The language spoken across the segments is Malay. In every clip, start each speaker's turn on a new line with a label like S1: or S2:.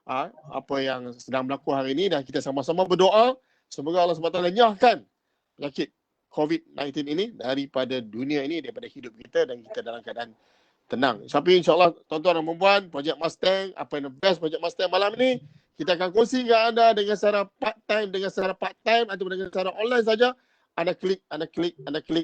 S1: apa yang sedang berlaku hari ini, dan kita sama-sama berdoa semoga Allah SWT nyahkan penyakit COVID-19 ini daripada dunia ini, daripada hidup kita, dan kita dalam keadaan tenang. Tapi insyaAllah tuan-tuan dan puan-puan, Projek Mustang, apa yang the best Projek Mustang malam ni, kita akan kongsi dengan anda dengan secara part-time, atau dengan secara online saja. Anda klik,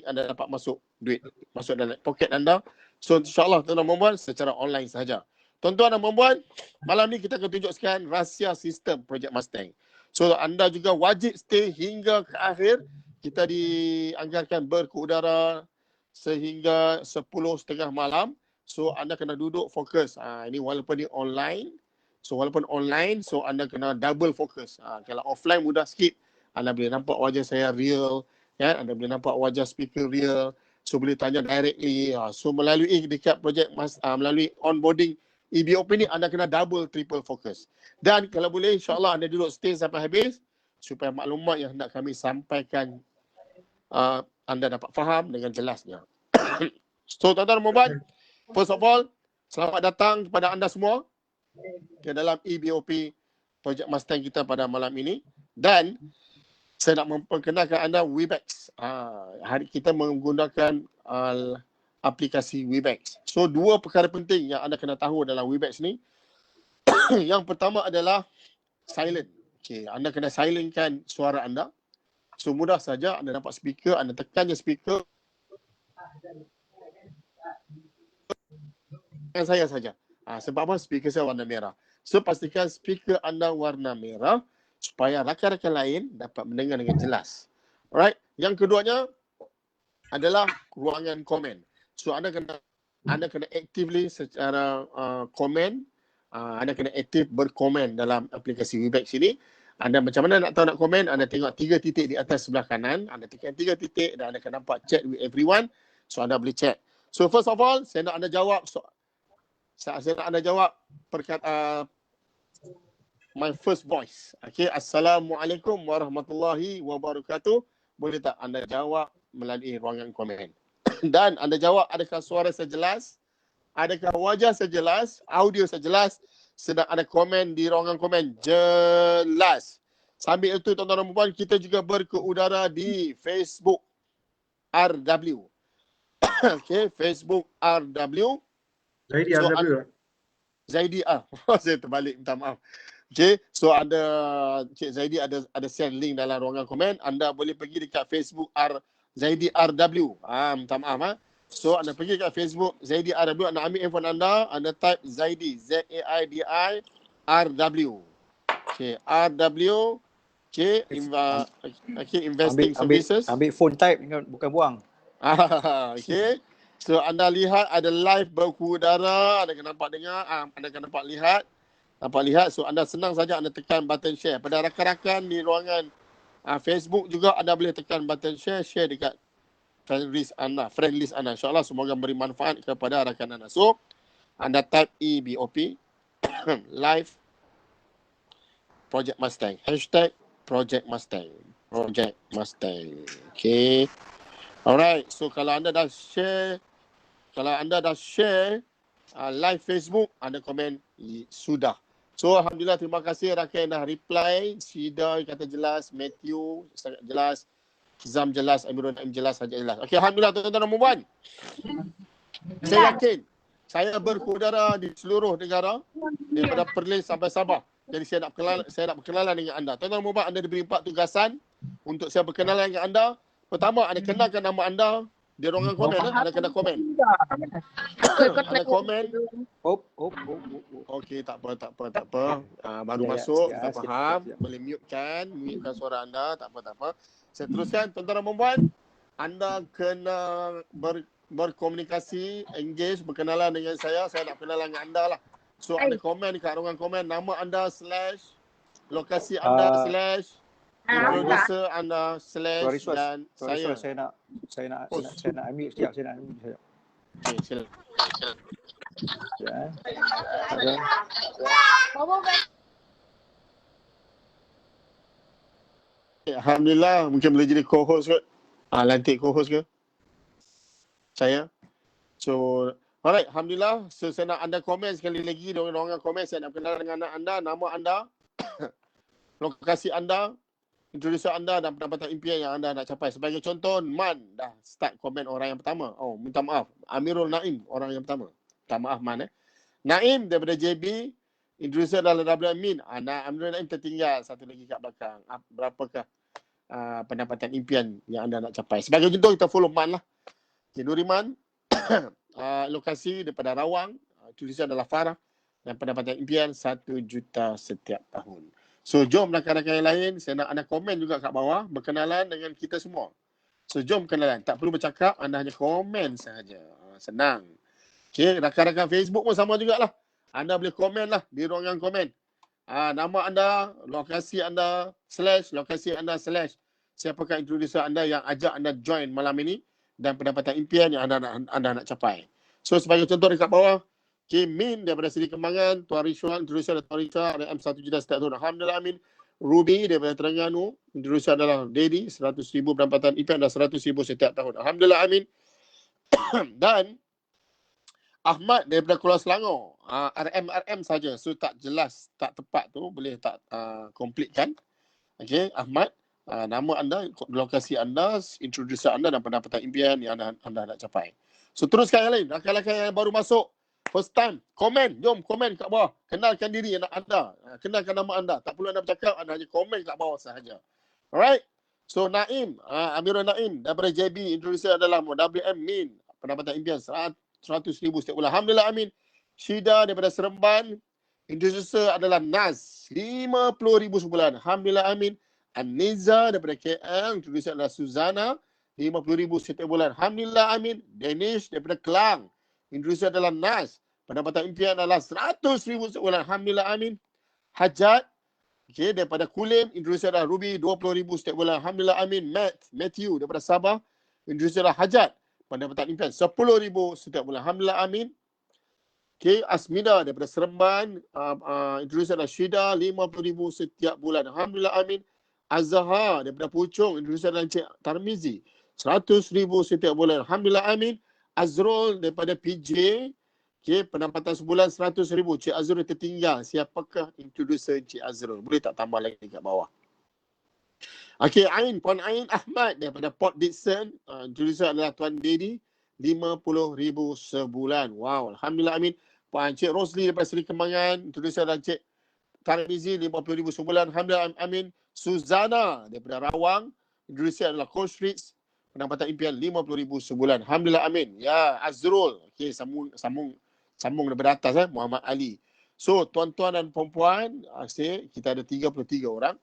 S1: anda dapat masuk duit, masuk dalam poket anda. So insyaAllah tuan-tuan dan puan-puan secara online saja. Tuan-tuan dan puan-puan, malam ni kita akan tunjukkan rahsia sistem Projek Mustang. So anda juga wajib stay hingga ke akhir. Kita dianggarkan berkeudara sehingga 10:30 malam. So anda kena duduk fokus. Ini walaupun ni online. So walaupun online, so anda kena double fokus. Kalau offline mudah sikit. Anda boleh nampak wajah saya real. Ya, anda boleh nampak wajah speaker real. So boleh tanya directly. So melalui dekat projek, melalui onboarding EBOP ni, anda kena double, triple fokus. Dan kalau boleh, insyaAllah anda duduk stay sampai habis. Supaya maklumat yang hendak kami sampaikan anda dapat faham dengan jelasnya. So tuan-tuan dan puan-puan, first of all, selamat datang kepada anda semua ke dalam EBOP Projek Mustang kita pada malam ini. Dan saya nak memperkenalkan anda Webex. Hari kita menggunakan aplikasi Webex. So dua perkara penting yang anda kena tahu dalam Webex ni. Yang pertama adalah silent. Okay, anda kena silentkan suara anda. So mudah saja, anda nampak speaker, anda tekan je speaker. Saya saja. Sebab apa? Speaker saya warna merah. So pastikan speaker anda warna merah supaya rakan-rakan lain dapat mendengar dengan jelas. Alright. Yang keduanya adalah ruangan komen. So anda kena actively secara komen. Anda kena aktif berkomen dalam aplikasi Webex ini. Anda macam mana nak tahu nak komen? Anda tengok 3 titik di atas sebelah kanan. Anda tekan 3 titik dan anda akan nampak chat with everyone. So anda boleh chat. So first of all, saya nak anda jawab. Saya nak anda jawab my first voice. Okay. Assalamualaikum warahmatullahi wabarakatuh. Boleh tak anda jawab melalui ruangan komen? Dan anda jawab, adakah suara saya jelas? Adakah wajah saya jelas? Audio saya jelas? Sedang ada komen di ruangan komen? Jelas. Sambil itu tuan-tuan dan puan, kita juga berkeudara di Facebook RW. Okay, Facebook RW.
S2: Zaidi RW.
S1: Zaidi saya terbalik, minta maaf. Okay, so ada Cik Zaidi ada send link dalam ruangan komen. Anda boleh pergi dekat Facebook Zaidi RW. Minta maaf. So anda pergi kat Facebook Zaidi RW, anda ambil handphone anda type Zaidi, Zaidi RW. Okay, RW. Okay, investing services.
S3: Ambil phone type, bukan buang.
S1: Okay. So anda lihat ada live berkeudara, anda akan nampak dengar, anda akan nampak lihat. So anda senang saja anda tekan button share. Pada rakan-rakan di ruangan Facebook juga anda boleh tekan button share dekat friend list anda. InsyaAllah semoga beri manfaat kepada rakan anda. So, anda type EBOP live Projek Mustang. Hashtag Projek Mustang. Okay. Alright. So, kalau anda dah share live Facebook, anda komen sudah. So, Alhamdulillah, terima kasih rakan yang dah reply. Sida kata jelas, Matthew sangat jelas. Zam jelas, Amirul Naim jelas, saja jelas. Okey, alhamdulillah tuan-tuan dan puan. Saya yakin saya berkeudara di seluruh negara daripada Perlis sampai Sabah. Jadi saya nak berkenalan dengan anda. Tuan-tuan dan puan, anda diberi 4 tugasan untuk saya berkenalan dengan anda. Pertama, anda kenalkan nama anda di ruangan komen. Anda kena komen. Anda komen. Okey, tak apa. Baru masuk, tak faham. Boleh mutekan suara anda, tak apa. Saya teruskan, tuan-tuan dan puan. Anda kena berkomunikasi, engage, berkenalan dengan saya. Saya nak kenalan dengan anda lah. So, anda komen dekat ruangan komen, nama anda / lokasi anda / producer anda / dan saya.
S3: Saya nak ambil sekejap.
S1: Okay, silakan. Alhamdulillah, mungkin boleh jadi co-host kot. Lantik co-host ke? Saya. So, Alright, Alhamdulillah. So, saya nak anda komen sekali lagi. Orang komen, saya nak kenal dengan anak anda, nama anda, lokasi anda, introducer anda dan pendapatan impian yang anda nak capai. Sebagai contoh, Man dah start komen orang yang pertama. Oh, minta maaf. Amirul Naim, orang yang pertama. Minta maaf, Man. Naim daripada JB, introducer adalah W. Amin. Amirul Naim tertinggal satu lagi kat belakang. Berapakah pendapatan impian yang anda nak capai? Sebagai contoh, kita follow Man lah. Okay, Nuriman, lokasi daripada Rawang, introducer adalah Farah dan pendapatan impian 1 juta setiap tahun. So, jom rakan-rakan yang lain, saya nak anda komen juga kat bawah, berkenalan dengan kita semua. So, jom kenalan. Tak perlu bercakap, anda hanya komen sahaja. Senang. Okay, rakan-rakan Facebook pun sama jugalah. Anda boleh komen lah di ruangan komen. Nama anda, lokasi anda, lokasi anda, siapakah introducer anda yang ajak anda join malam ini dan pendapatan impian yang anda nak capai. So, sebagai contoh dekat bawah, okay, Min daripada Seri Kembangan, Tuan Rizwan, introducer adalah Tuan Rizwan, RM 1 juta setiap tahun. Alhamdulillah, Amin. Ruby daripada Terengganu, introducer adalah Dedi, 100,000 pendapatan impian dan 100,000 setiap tahun. Alhamdulillah, Amin. Dan Ahmad daripada Kuala Selangor, RM saja. So, tak jelas, tak tepat tu, boleh tak completekan. Okay, Ahmad, nama anda, lokasi anda, introducer anda dan pendapatan impian yang anda nak capai. So, teruskan yang lain. Rakan-rakan yang baru masuk, first time, komen. Jom komen kat bawah. Kenalkan diri anda. Kenalkan nama anda. Tak perlu anda bercakap, anda hanya komen kat bawah sahaja. Alright. So, Naim, Amirul Naim daripada JB, introducer adalah WM Min, pendapatan impian 100,000 setiap bulan. Alhamdulillah, Amin. Syida daripada Seremban, introducer adalah Naz, 50,000 sebulan. Alhamdulillah, Amin. Aniza daripada KL, introducer adalah Suzana, 50,000 setiap bulan. Alhamdulillah, Amin. Danish daripada Kelang, introducer adalah Naz, pendapatan impian adalah 100,000 setiap bulan. Alhamdulillah, Amin. Hajat, okay, daripada Kulim, introducer adalah Ruby, 20,000 setiap bulan. Alhamdulillah, Amin. Matthew daripada Sabah, introducer adalah Hajat, pendapatan impian 10,000 setiap bulan. Alhamdulillah, Amin. Okay, Asmida daripada Seremban, introducer adalah Syida, 50,000 setiap bulan. Alhamdulillah, Amin. Azhar daripada Puchong, introducer adalah Encik Tarmizi, 100,000 setiap bulan. Alhamdulillah, Amin. Azrul daripada PJ, okay, pendapatan sebulan 100,000. Cik Azrul tertinggal. Siapakah introducer Cik Azrul? Boleh tak tambah lagi kat bawah? Okay, Puan Ain Ahmad daripada Port Dickson, introducer adalah Tuan Dedi, 50,000 sebulan. Wow, Alhamdulillah, Amin. Puan Cik Rosli daripada Seri Kembangan, introducer adalah Cik Tarmizi, 50,000 sebulan. Alhamdulillah, Amin. Suzana daripada Rawang, introducer adalah Coach Streets, pendapatan impian 50,000 sebulan. Alhamdulillah, Amin. Ya, Azrul. Okay, sambung daripada atas, Muhammad Ali. So, tuan-tuan dan puan-puan, kita ada 33 orang.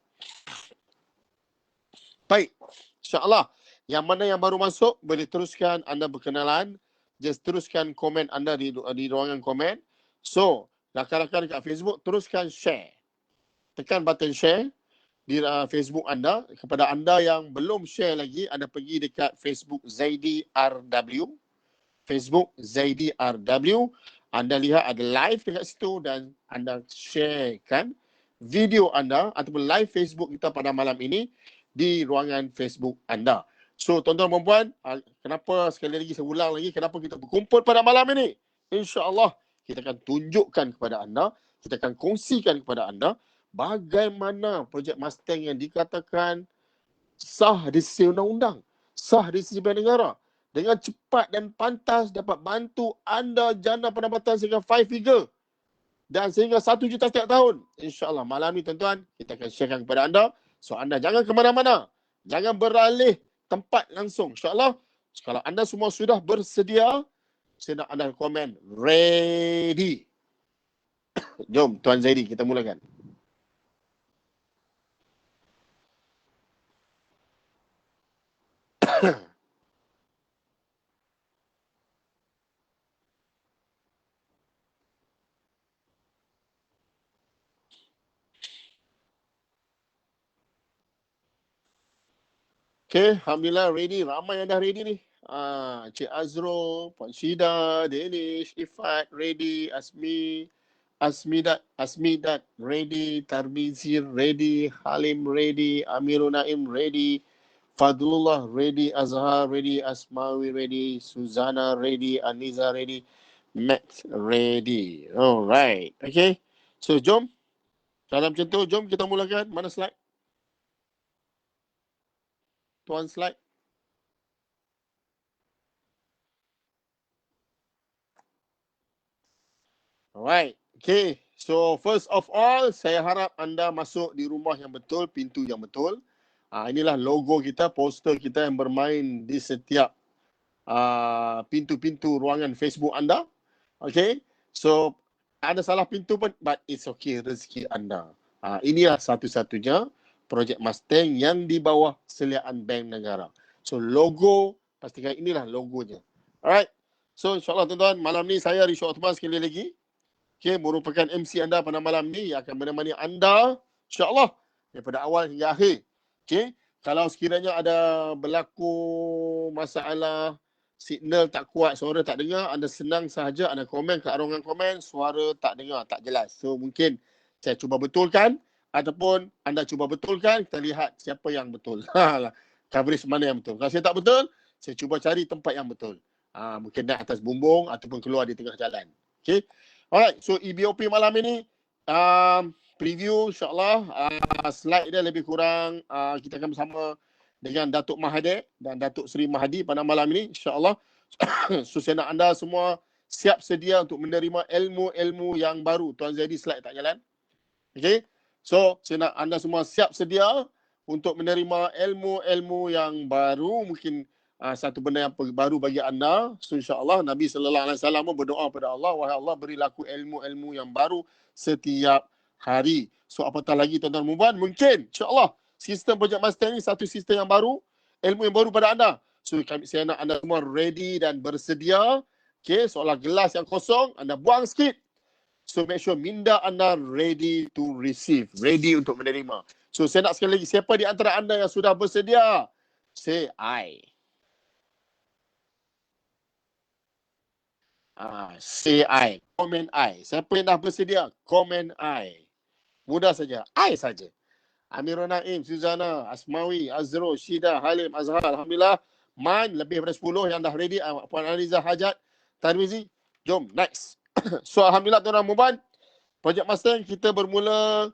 S1: Baik, insyaAllah. Yang mana yang baru masuk, boleh teruskan anda berkenalan. Just teruskan komen anda di ruangan komen. So, rakan-rakan dekat Facebook, teruskan share. Tekan button share di Facebook anda. Kepada anda yang belum share lagi, anda pergi dekat Facebook Zaidi RW. Facebook Zaidi RW. Anda lihat ada live dekat situ dan anda sharekan video anda ataupun live Facebook kita pada malam ini di ruangan Facebook anda. So, tuan-tuan dan puan-puan, kenapa sekali lagi saya ulang lagi, kenapa kita berkumpul pada malam ini? InsyaAllah, kita akan tunjukkan kepada anda, kita akan kongsikan kepada anda bagaimana projek Mustang yang dikatakan sah di sisi undang-undang, sah di sisi pilihan negara, dengan cepat dan pantas dapat bantu anda jana pendapatan sehingga 5 figure dan sehingga 1 juta setiap tahun. InsyaAllah, malam ni tuan-tuan, kita akan sharekan kepada anda. So, anda jangan ke mana-mana. Jangan beralih tempat langsung. InsyaAllah, kalau anda semua sudah bersedia, saya nak anda komen, ready. Jom, Tuan Zaidi, kita mulakan. Okay, Alhamdulillah ready. Ramai yang dah ready ni. Cik Azrul, Puan Syida, Danish, Ifat, ready. Asmidat, ready. Tarbizir, ready. Halim, ready. Amirul Naim, ready. Fadlullah, ready. Azhar, ready. Asmawi, ready. Suzana, ready. Aniza, ready. Max ready. Alright. Okay. So, jom. Kalau macam tu, jom kita mulakan. Mana slide? Tuan slide. Alright. Okay. So, first of all, saya harap anda masuk di rumah yang betul, pintu yang betul. Inilah logo kita, poster kita yang bermain di setiap pintu-pintu ruangan Facebook anda. Okay. So, ada salah pintu pun, but it's okay, rezeki anda. Inilah satu-satunya projek Mustang yang di bawah seliaan Bank Negara. So, logo, pastikan inilah logonya. Alright. So, insyaAllah tuan-tuan, malam ni saya Risho Othman sekali lagi. Okay, merupakan MC anda pada malam ni yang akan menemani anda, insyaAllah, daripada awal hingga akhir. Okay, kalau sekiranya ada berlaku masalah, signal tak kuat, suara tak dengar, anda senang sahaja anda komen kat ruangan komen, suara tak dengar, tak jelas. So mungkin saya cuba betulkan ataupun anda cuba betulkan, kita lihat siapa yang betul. Coverage mana yang betul. Kalau saya tak betul, saya cuba cari tempat yang betul. Mungkin naik atas bumbung ataupun keluar di tengah jalan. Okay. Alright, so EBOP malam ini preview insyaAllah. Slide dia lebih kurang kita akan bersama dengan Datuk Mahathir dan Datuk Seri Mahdi pada malam ini insyaAllah. So saya nak anda semua siap sedia untuk menerima ilmu-ilmu yang baru. Tuan Zaidi, slide tak jalan. Okay. So saya nak anda semua siap sedia untuk menerima ilmu-ilmu yang baru. Mungkin satu benda yang baru bagi anda. So insyaAllah Nabi SAW berdoa pada Allah, wahai Allah, berilah aku ilmu-ilmu yang baru setiap hari. So apatah lagi tuan-tuan Muban, mungkin insyaAllah sistem projek Mustang ni satu sistem yang baru, ilmu yang baru pada anda. So saya nak anda semua ready dan bersedia. Okay, seolah gelas yang kosong, anda buang sikit. So make sure minda anda ready to receive, ready untuk menerima. So saya nak sekali lagi, siapa di antara anda yang sudah bersedia? Say I. Say I. Komen I. Siapa yang dah bersedia? Komen I. Mudah saja. I saja. Amirul Naim, Suzana, Asmawi, Azro, Syida, Halim, Azhar. Alhamdulillah. Man, lebih daripada 10 yang dah ready. Puan Aliza Hajat, Tarmizi. Jom, next. So, Alhamdulillah tuan-tuan Muban. Projek Mustang kita bermula,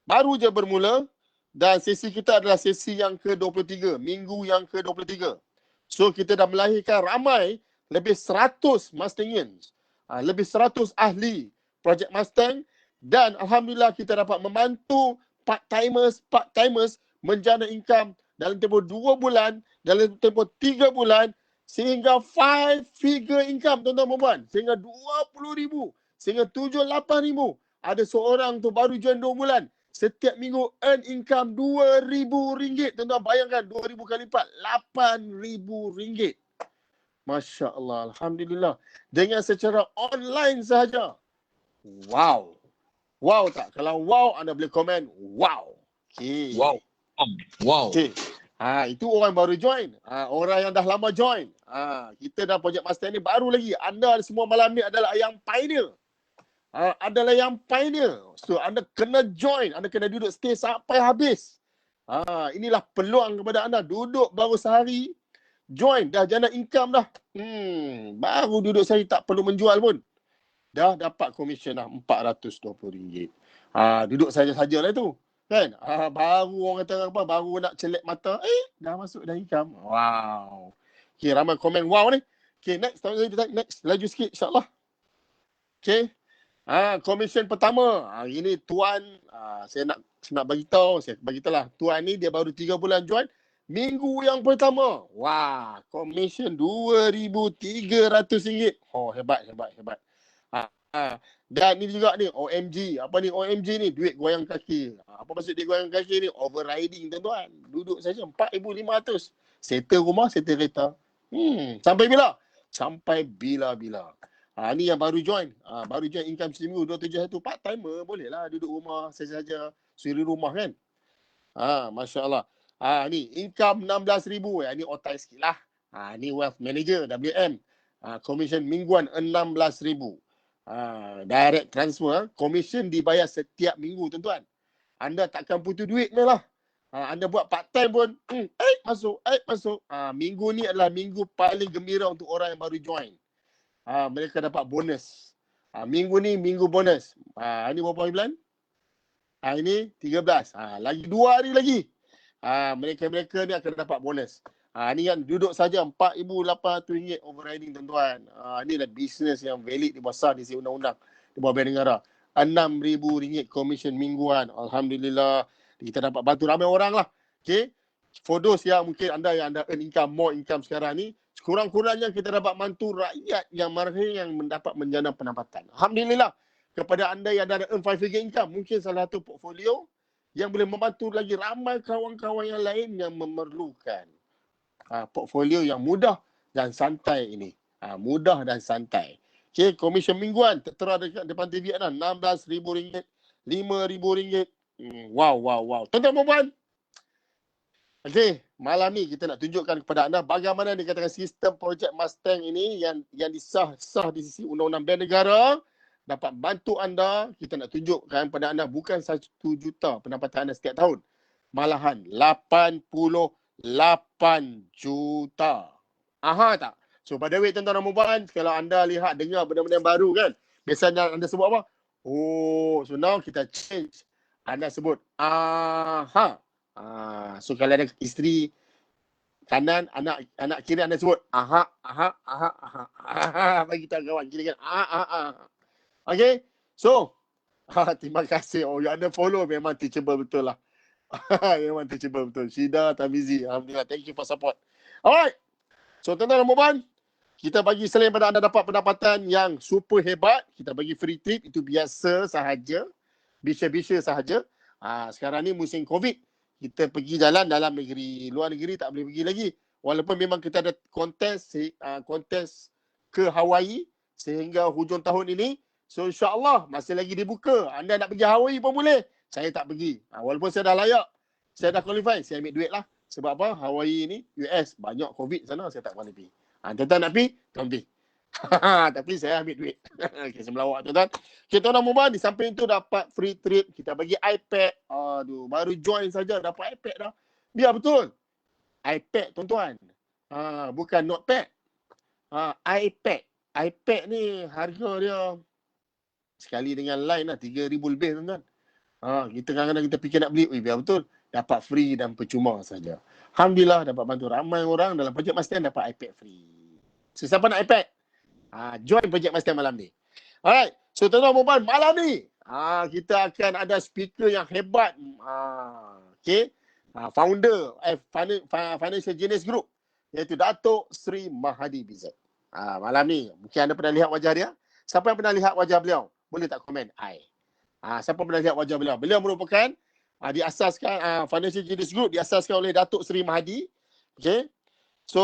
S1: baru je bermula. Dan sesi kita adalah sesi yang ke-23. Minggu yang ke-23. So, kita dah melahirkan ramai, lebih 100 Mustangians. Lebih 100 ahli Projek Mustang. Dan Alhamdulillah kita dapat membantu part-timers menjana income dalam tempoh 2 bulan, dalam tempoh 3 bulan, sehingga 5-figure income tuan-tuan dan puan. Sehingga 20,000, sehingga 7-8,000. Ada seorang tu baru join 2 bulan. Setiap minggu earn income RM2,000. Tuan-tuan bayangkan 2,000 kali 4, RM8,000. Masya Allah, Alhamdulillah. Dengan secara online sahaja. Wow. Wow tak? Kalau wow, anda boleh komen wow. Okay.
S2: Wow. Wow.
S1: Okay. Itu orang baru join. Orang yang dah lama join. Kita dah Projek Mustang ni baru lagi. Anda semua malam ni adalah yang pioneer. Adalah yang pioneer. So anda kena join. Anda kena duduk stay sampai habis. Inilah peluang kepada anda. Duduk baru sehari. Join. Dah jana income dah. Baru duduk sehari tak perlu menjual pun. Dah dapat komisen dah RM420. Duduk saja-sajalah itu. Kan? Baru orang kata apa? Baru nak celek mata. Dah masuk dah income. Wow. Okay, ramai komen wow ni. Okay, next. Next. Laju sikit insyaAllah. Okay. Komisen pertama. Ini Tuan. Saya nak beritahu. Saya beritahu lah. Tuan ni dia baru 3 bulan join. Minggu yang pertama. Wah. Komisen RM2,300. Oh, hebat. Dan ni juga ni OMG. Apa ni OMG ni? Duit goyang kaki. Apa maksud duit goyang kaki ni? Overriding tuan-tuan. Duduk saja RM4,500. Settle rumah, settle kereta. Sampai bila? Sampai bila-bila. Ni yang baru join. Baru join income seminggu 271. Part timer boleh lah duduk rumah saja-saja. Suri rumah kan. Masya Allah. Ni income RM16,000. Ni otai sikit lah. Ni wealth manager WM. Commission mingguan RM16,000. Direct transfer, komisen dibayar setiap minggu tuan-tuan. Anda takkan putus duit ni lah. Anda buat part time pun, masuk. Minggu ni adalah minggu paling gembira untuk orang yang baru join. mereka dapat bonus. Minggu ni minggu bonus. Ini berapa bulan? Ini 13. Lagi 2 hari lagi. Mereka-mereka ni akan dapat bonus. Ni kan duduk saja RM4,800 overriding tuan-tuan. Ni dah bisnes yang valid di besar di sisi undang-undang di bawah Bank Negara. RM6,000 komisen mingguan. Alhamdulillah. Kita dapat bantu ramai orang lah. Okay. For those yang mungkin anda earn income, more income sekarang ni, sekurang-kurangnya kita dapat bantu rakyat yang yang mendapat menjana pendapatan. Alhamdulillah. Kepada anda yang ada earn 5 figure income, mungkin salah satu portfolio yang boleh membantu lagi ramai kawan-kawan yang lain yang memerlukan portfolio yang mudah dan santai ini. Mudah dan santai. Okay, komisen mingguan tertera dekat depan TV anda, RM16,000, RM5,000. Wow. Tuan-tuan dan puan. Okey, malam ni kita nak tunjukkan kepada anda bagaimana dikatakan sistem projek Mustang ini yang disah di sisi undang-undang Bank Negara dapat bantu anda. Kita nak tunjukkan kepada anda bukan 1 juta pendapatan anda setiap tahun. Malahan 88 juta. Tak? So, by the way, tuan-tuan dan puan, kalau anda dengar benda-benda yang baru kan, biasanya anda sebut apa? So now kita change. Anda sebut so kalau ada isteri kanan, anak kiri anda sebut bagi tahu kawan kiri kan. Okay. So terima kasih. Yang anda follow memang teachable betul lah. Memang teachable betul. Syida Tamizi, alhamdulillah, thank you for support. Alright. So tuan-tuan dan puan, kita bagi selain pada anda dapat pendapatan yang super hebat, kita bagi free trip, itu biasa sahaja. Bisa-bisa sahaja. Sekarang ni musim COVID, kita pergi jalan dalam negeri, luar negeri tak boleh pergi lagi. Walaupun memang kita ada kontes ke Hawaii sehingga hujung tahun ini. So insyaAllah masih lagi dibuka. Anda nak pergi Hawaii pun boleh. Saya tak pergi. Walaupun saya dah layak, saya dah qualify, saya ambil duit lah. Sebab apa? Hawaii ni, US, banyak COVID sana, saya tak boleh pergi. Tuan-tuan nak pergi? Tuan pergi. Tapi saya ambil duit. Okay, saya melawak tuan-tuan. Okay, tuan-tuan muban, di samping itu dapat free trip. Kita bagi iPad. Baru join saja dapat iPad dah. Biar betul. iPad tuan-tuan. Bukan notepad. iPad. iPad ni harga dia sekali dengan line lah 3,000 lebih tuan-tuan. Kita kadang-kadang kita fikir nak beli. Biar betul. Dapat free dan percuma saja. Alhamdulillah dapat bantu ramai orang dalam projek Mustang dapat iPad free. So, siapa nak iPad? Join projek Mustang malam ni. Alright. So tuan-tuan dan puan, malam ni kita akan ada speaker yang hebat. Okay. Founder Financial Genius Group, iaitu Datuk Seri Mahadi Bizat. Malam ni mungkin anda pernah lihat wajah dia. Siapa yang pernah lihat wajah beliau? Boleh tak komen? Siapa pernah lihat wajah beliau? Beliau merupakan diasaskan Financial Genius Group diasaskan oleh Datuk Seri Mahadi. Okay. So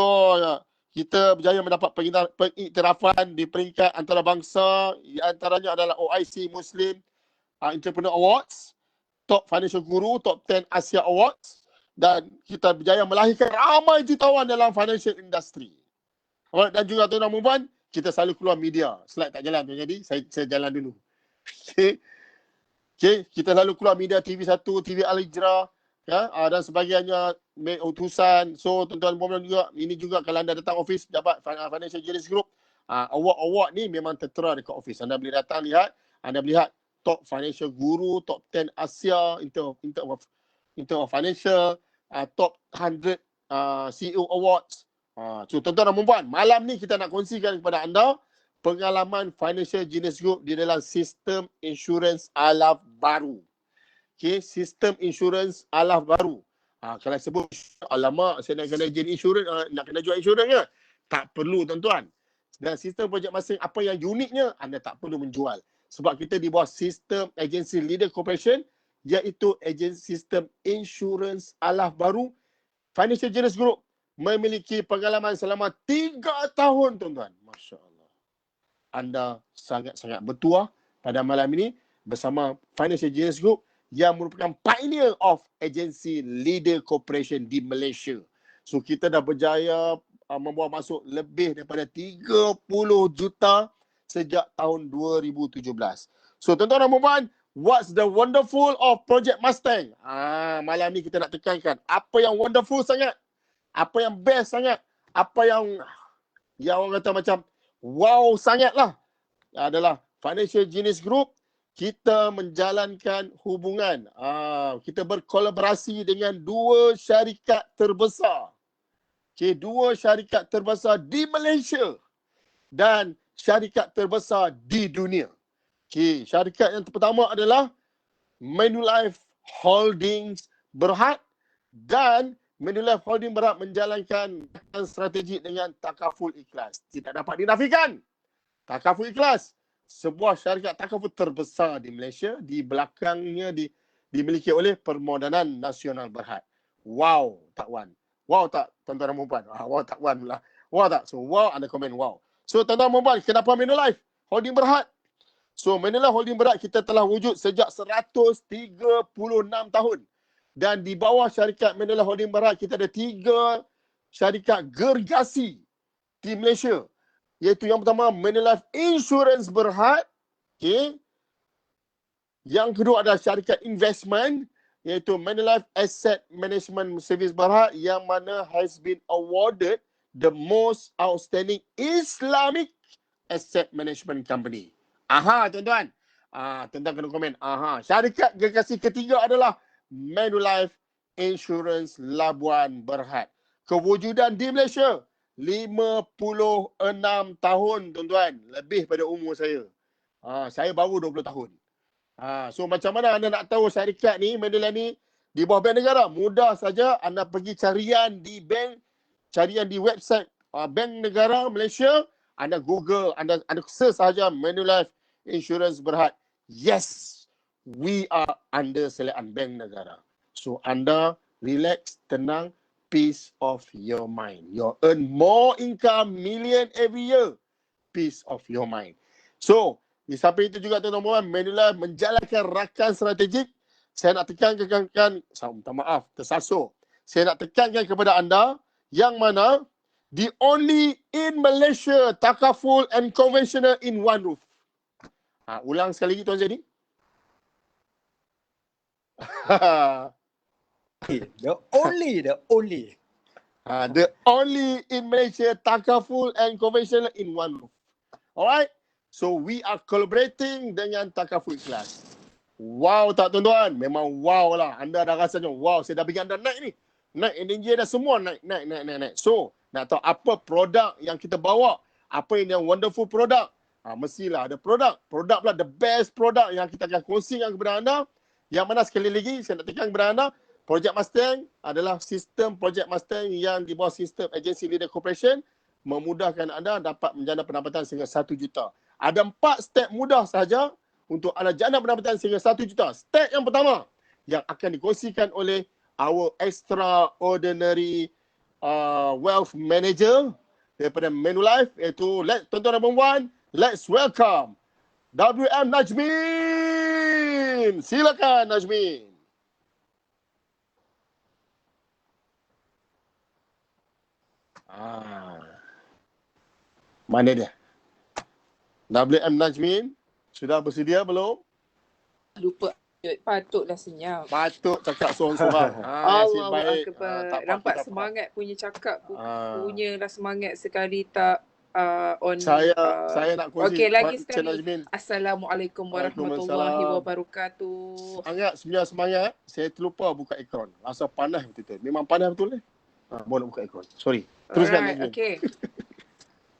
S1: kita berjaya mendapat pengiktirafan di peringkat antarabangsa. Di antaranya adalah OIC Muslim Entrepreneur Awards, Top Financial Guru, Top 10 Asia Awards, dan kita berjaya melahirkan ramai jutawan dalam financial industry. Dan juga tuan-tuan dan puan, kita selalu keluar media. Slide tak jalan, jadi saya jalan dulu. Okay, kita selalu keluar media TV1, TV Al-Hijrah, dan sebagainya, utusan. So tuan-tuan dan puan juga, ini juga kalau anda datang office dapat Financial Genius Group, award-award ni memang tertera dekat office. Anda boleh datang lihat, anda lihat Top Financial Guru, Top 10 Asia in terms of financial, Top 100 CEO Awards. So tuan-tuan dan puan, malam ni kita nak kongsikan kepada anda pengalaman Financial Genius Group di dalam sistem insurans ala baru. Okay, sistem insurans ala baru. Kalau sebut, alamak, saya nak kena jadi insurans, nak kena jual insurans ke? Tak perlu tuan-tuan. Dan sistem projek Mustang, apa yang uniknya, anda tak perlu menjual. Sebab kita di bawah sistem agensi Leader Corporation, iaitu agensi sistem insurans ala baru. Financial Genius Group memiliki pengalaman selama 3 tahun tuan-tuan. Masya Allah. Anda sangat-sangat bertuah pada malam ini bersama Financial Genius Group yang merupakan pioneer of agency Leader Corporation di Malaysia. So kita dah berjaya membawa masuk lebih daripada 30 juta sejak tahun 2017. So tuan-tuan dan puan, what's the wonderful of Project Mustang? Malam ni kita nak tekankan apa yang wonderful sangat, apa yang best sangat, apa yang orang kata macam wow sangatlah adalah Financial Genius Group. Kita menjalankan hubungan. Kita berkolaborasi dengan dua syarikat terbesar. Dua syarikat terbesar di Malaysia dan syarikat terbesar di dunia. Syarikat yang pertama adalah Manulife Holdings Berhad, dan Manulife Holdings Berhad menjalankan strategi dengan Takaful Ikhlas. Tidak dapat dinafikan. Takaful Ikhlas, sebuah syarikat takaful terbesar di Malaysia, di belakangnya dimiliki oleh Permodanan Nasional Berhad. Wow, tak Wan. Wow tak tuan-tuan dan puan? Wow tak Wan pula. Wow tak? So wow, anda komen wow. So tuan-tuan dan puan, kenapa Manulife Holding Berhad? So Manulife Holding Berhad kita telah wujud sejak 136 tahun. Dan di bawah syarikat Manulife Holding Berhad kita ada 3 syarikat gergasi di Malaysia. Iaitu yang pertama Manulife Insurance Berhad. Yang kedua adalah syarikat investment, iaitu Manulife Asset Management Service Berhad, yang mana has been awarded the most outstanding Islamic asset management company. Tuan-tuan. Tuan-tuan kena komen. Syarikat gergasi ketiga adalah Manulife Insurance Labuan Berhad. Kewujudan di Malaysia 56 tahun, tuan-tuan. Lebih pada umur saya. Saya baru 20 tahun. So macam mana anda nak tahu syarikat ni, Manulife ni di bawah Bank Negara? Mudah saja, anda pergi carian di bank, carian di website Bank Negara Malaysia, anda Google, anda search saja Manulife Insurance Berhad. Yes, we are under selean Bank Negara. So anda relax, tenang, peace of your mind. You earn more income, million every year. Peace of your mind. So di samping itu juga tuan-tuan, Manulife menjalankan rakan strategik. Saya nak tekankan, minta maaf, tersasul. Saya nak tekankan kepada anda yang mana the only in Malaysia takaful and conventional in one roof. Ulang sekali lagi Tuan Zeni.
S3: The only.
S1: The only in Malaysia takaful and conventional in one roof. Alright? So we are collaborating dengan Takaful Ikhlas. Wow tak tuan-tuan? Memang wow lah. Anda dah rasanya wow, saya dah bagi anda naik ni. Naik energy dah semua naik. So nak tahu apa produk yang kita bawa? Apa yang wonderful produk? Mestilah ada produk. Produk pula the best produk yang kita akan kongsikan kepada anda. Yang mana sekali lagi saya nak tekan kepada anda, Project Mustang adalah sistem Project Mustang yang di bawah sistem Agency Leader Corporation, memudahkan anda dapat menjana pendapatan sehingga 1 juta. Ada 4 step mudah sahaja untuk anda jana pendapatan sehingga 1 juta. Step yang pertama yang akan dikongsikan oleh our extraordinary wealth manager daripada Manulife, iaitu tuan-tuan dan puan-puan, let's welcome WM Najmin. Silakan Najmin. Mana dia? WM Najmin sudah bersedia belum?
S2: Lupa. Patutlah senyap.
S1: Patut cakap seorang-seorang.
S2: Allah
S1: baik.
S2: Akbar. Nampak semangat punya cakap. Punyalah semangat sekali tak on.
S1: Saya nak kongsi.
S2: Okey, lagi sekali.
S1: Najmin.
S2: Assalamualaikum warahmatullahi wabarakatuh.
S1: Semangat. Saya terlupa buka aircon. Rasa panas betul-betul. Memang panas betul ni. Boleh buka aircon. Sorry. Teruskan Najmin.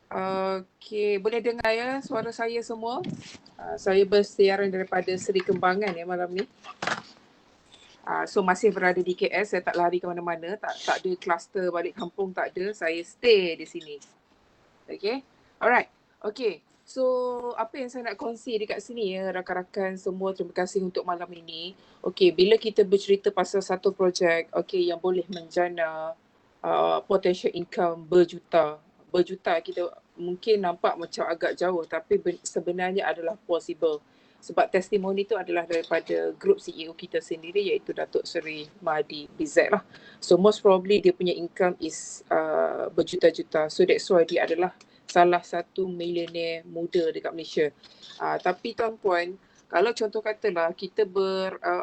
S2: Okey, boleh dengar ya suara saya semua? Saya bersiaran daripada Seri Kembangan ya malam ni. So masih berada di KL, saya tak lari ke mana-mana, tak ada kluster balik kampung, tak ada. Saya stay di sini. Okay, alright. Okay, so apa yang saya nak kongsi dekat sini ya rakan-rakan semua, terima kasih untuk malam ini. Okay, bila kita bercerita pasal satu projek yang boleh menjana potential income berjuta kita mungkin nampak macam agak jauh, tapi sebenarnya adalah possible. Sebab testimoni itu adalah daripada grup CEO kita sendiri, iaitu Datuk Seri Mahdi BZ lah. So most probably dia punya income is berjuta-juta. So that's why dia adalah salah satu millionaire muda dekat Malaysia. Tapi tuan-puan, Kalau contoh katalah kita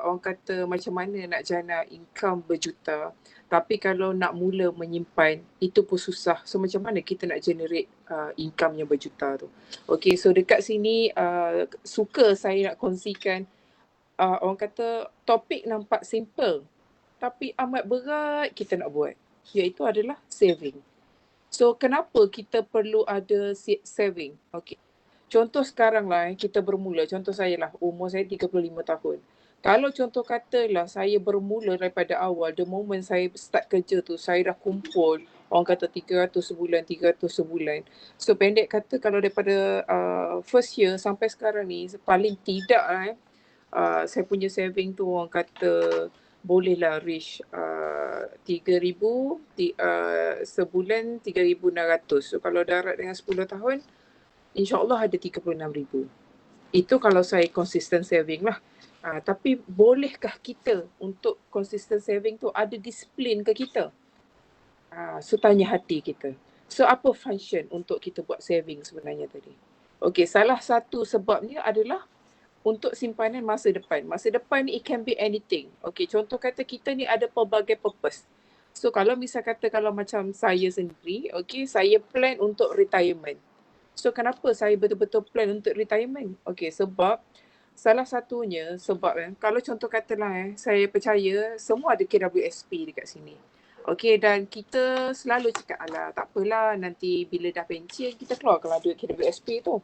S2: orang kata macam mana nak jana income berjuta, tapi kalau nak mula menyimpan itu pun susah. So macam mana kita nak generate income yang berjuta tu? Okay, so dekat sini suka saya nak kongsikan orang kata topik nampak simple tapi amat berat kita nak buat, iaitu adalah saving. So kenapa kita perlu ada saving? Okay. Contoh sekarang lah kita bermula, contoh saya lah, umur saya 35 tahun. Kalau contoh katalah saya bermula daripada awal, the moment saya start kerja tu, saya dah kumpul orang kata 300 sebulan, 300 sebulan. So pendek kata kalau daripada first year sampai sekarang ni, paling tidak saya punya saving tu orang kata bolehlah reach 3,000 sebulan 3,600. So kalau darat dengan 10 tahun, InsyaAllah ada 36,000. Itu kalau saya konsisten saving lah. Tapi bolehkah kita untuk konsisten saving tu ada disiplin ke kita? So tanya hati kita. So apa function untuk kita buat saving sebenarnya tadi? Okay, salah satu sebabnya adalah untuk simpanan masa depan. Masa depan ni it can be anything. Okay, contoh kata kita ni ada pelbagai purpose. So kalau misal kata kalau macam saya sendiri, okay, saya plan untuk retirement. So kenapa saya betul-betul plan untuk retirement? Okay, sebab salah satunya sebab kalau contoh katalah saya percaya semua ada KWSP dekat sini. Okay, dan kita selalu cakap alah tak apalah nanti bila dah pencen kita keluarkanlah duit KWSP tu.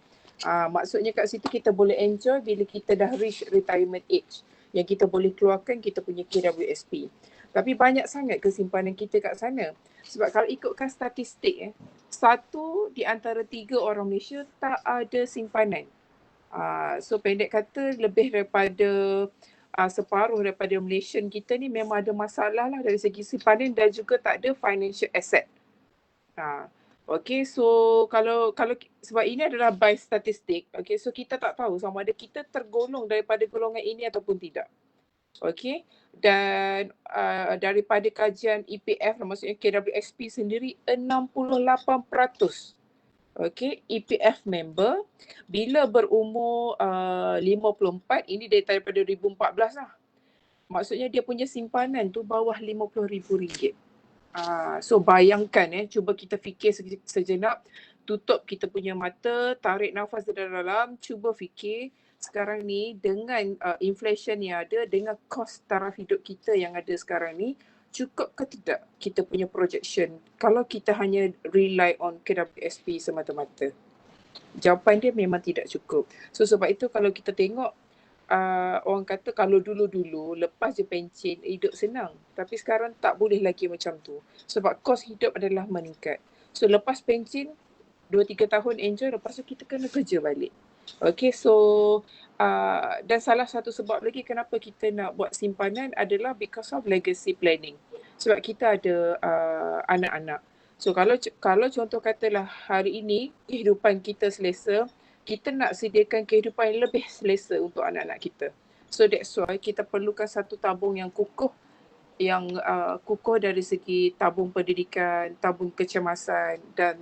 S2: Maksudnya kat situ kita boleh enjoy bila kita dah reach retirement age yang kita boleh keluarkan kita punya KWSP. Tapi banyak sangat kesimpanan kita kat sana. Sebab kalau ikutkan statistik, 1 di antara 3 orang Malaysia tak ada simpanan. So pendek kata lebih daripada separuh daripada Malaysian kita ni memang ada masalah lah dari segi simpanan dan juga tak ada financial asset. Okay, so kalau sebab ini adalah by statistik, okay, so kita tak tahu sama ada kita tergolong daripada golongan ini ataupun tidak. Okay, dan daripada kajian EPF, maksudnya KWSP sendiri, 68% okay, EPF member bila berumur 54, ini daripada 2014 lah. Maksudnya dia punya simpanan tu bawah RM50,000. So bayangkan cuba kita fikir sejenak, tutup kita punya mata, tarik nafas dalam, cuba fikir sekarang ni dengan inflation yang ada, dengan kos taraf hidup kita yang ada sekarang ni, cukup ke tidak kita punya projection kalau kita hanya rely on KWSP semata-mata? Jawapan dia memang tidak cukup. So sebab itu kalau kita tengok orang kata kalau dulu-dulu lepas je pencen hidup senang, tapi sekarang tak boleh lagi macam tu sebab kos hidup adalah meningkat. So lepas pencen 2-3 tahun enjoy, lepas tu kita kena kerja balik. Okay, so dan salah satu sebab lagi kenapa kita nak buat simpanan adalah because of legacy planning. Sebab kita ada anak-anak. So kalau contoh katalah hari ini kehidupan kita selesa, kita nak sediakan kehidupan yang lebih selesa untuk anak-anak kita. So that's why kita perlukan satu tabung yang kukuh, yang kukuh dari segi tabung pendidikan, tabung kecemasan dan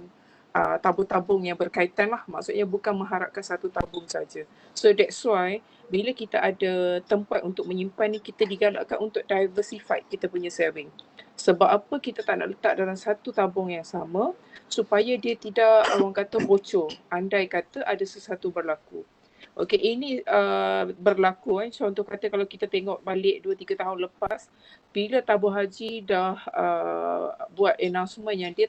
S2: tabung-tabung yang berkaitan lah. Maksudnya bukan mengharapkan satu tabung saja. So that's why bila kita ada tempat untuk menyimpan ni, kita digalakkan untuk diversify kita punya saving. Sebab apa kita tak nak letak dalam satu tabung yang sama supaya dia tidak orang kata bocor andai kata ada sesuatu berlaku. Okey, ini berlaku contoh kata kalau kita tengok balik 2-3 tahun lepas, bila tabung haji dah buat announcement yang dia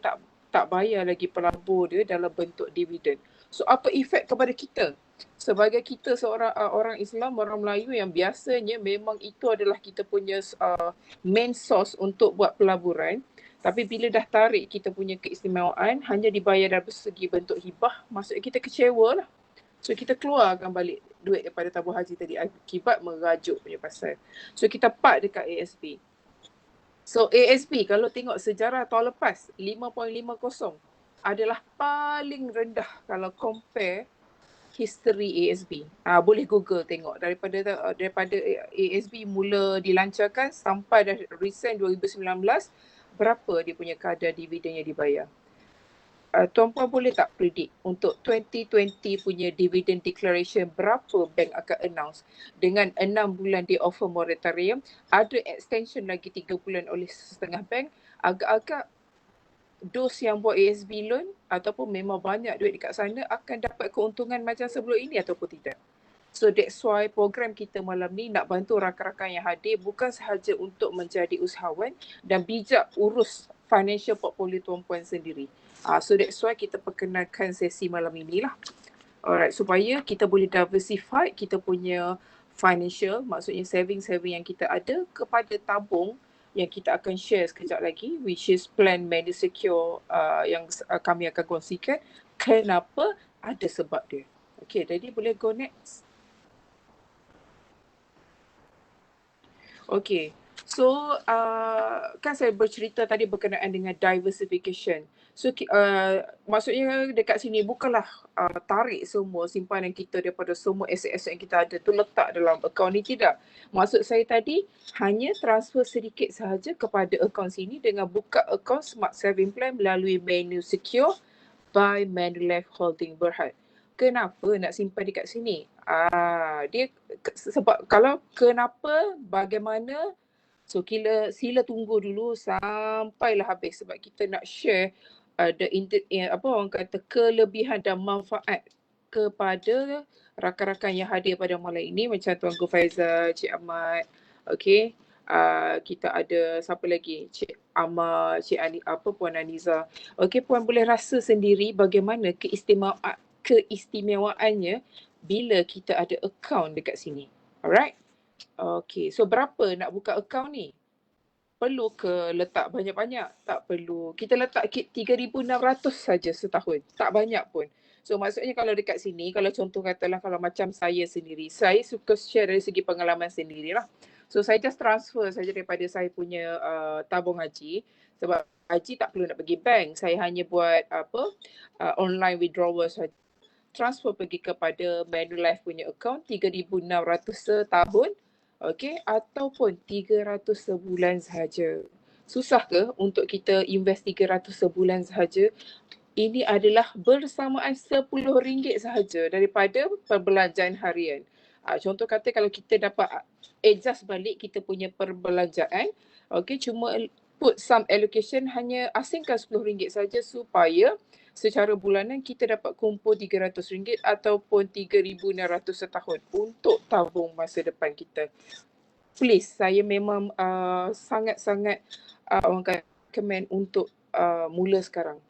S2: tak bayar lagi pelabur dia dalam bentuk dividen. So apa efek kepada kita? Sebagai kita seorang orang Islam, orang Melayu yang biasanya memang itu adalah kita punya main source untuk buat pelaburan. Tapi bila dah tarik kita punya keistimewaan hanya dibayar dari segi bentuk hibah, maksudnya kita kecewa lah. So kita keluarkan balik duit daripada tabung haji tadi akibat merajuk punya pasal. So kita park dekat ASP. So ASP kalau tengok sejarah tahun lepas 5.50 adalah paling rendah kalau compare history ASB. Boleh Google tengok daripada ASB mula dilancarkan sampai dah recent 2019 berapa dia punya kadar dividen yang dibayar. Tuan Puan boleh tak predict untuk 2020 punya dividend declaration berapa bank akan announce dengan 6 bulan di offer moratorium, ada extension lagi 3 bulan oleh setengah bank, agak-agak dos yang buat ASB loan ataupun memang banyak duit dekat sana akan dapat keuntungan macam sebelum ini ataupun tidak. So that's why program kita malam ni nak bantu rakan-rakan yang hadir bukan sahaja untuk menjadi usahawan dan bijak urus financial portfolio Tuan Puan sendiri. So that's why kita perkenalkan sesi malam inilah. Alright, supaya kita boleh diversify kita punya financial, maksudnya saving yang kita ada kepada tabung yang kita akan share sekejap lagi, which is plan Medi Secure yang kami akan kongsikan. Kenapa? Ada sebab dia. Okay, jadi boleh go next. Okay, so kan saya bercerita tadi berkenaan dengan diversification. So maksudnya dekat sini bukanlah tarik semua simpanan kita daripada semua aset-aset yang kita ada tu letak dalam akaun ni, tidak. Maksud saya tadi hanya transfer sedikit sahaja kepada akaun sini dengan buka akaun Smart Saving Plan melalui menu Secure by Manulife Holding Berhad. Kenapa nak simpan dekat sini? Dia sebab kalau kenapa, bagaimana, so sila tunggu dulu sampailah habis sebab kita nak share orang kata kelebihan dan manfaat kepada rakan-rakan yang hadir pada malam ini macam Tuan Gu Faizal, Cik Ahmad, okey. Kita ada siapa lagi? Cik Ahmad, Cik Puan Aniza. Okey, Puan boleh rasa sendiri bagaimana keistimewaannya bila kita ada akaun dekat sini. Alright? Okay, so berapa nak buka akaun ni? Perlu ke letak banyak-banyak? Tak perlu. Kita letak 3,600 saja setahun. Tak banyak pun. So maksudnya kalau dekat sini, kalau contoh katalah kalau macam saya sendiri, saya suka share dari segi pengalaman sendirilah. So saya just transfer saja daripada saya punya tabung haji. Sebab haji tak perlu nak pergi bank. Saya hanya buat online withdrawal saja. Transfer pergi kepada Manulife punya account 3,600 setahun, okey, ataupun 300 sebulan sahaja. Susah ke untuk kita invest 300 sebulan sahaja? Ini adalah bersamaan RM10 sahaja daripada perbelanjaan harian. Contoh kata kalau kita dapat adjust balik kita punya perbelanjaan, okey, cuma put some allocation, hanya asingkan RM10 saja supaya secara bulanan kita dapat kumpul RM300 ataupun RM3,600 setahun untuk tabung masa depan kita. Please, saya memang sangat-sangat orang kata recommend untuk mula sekarang.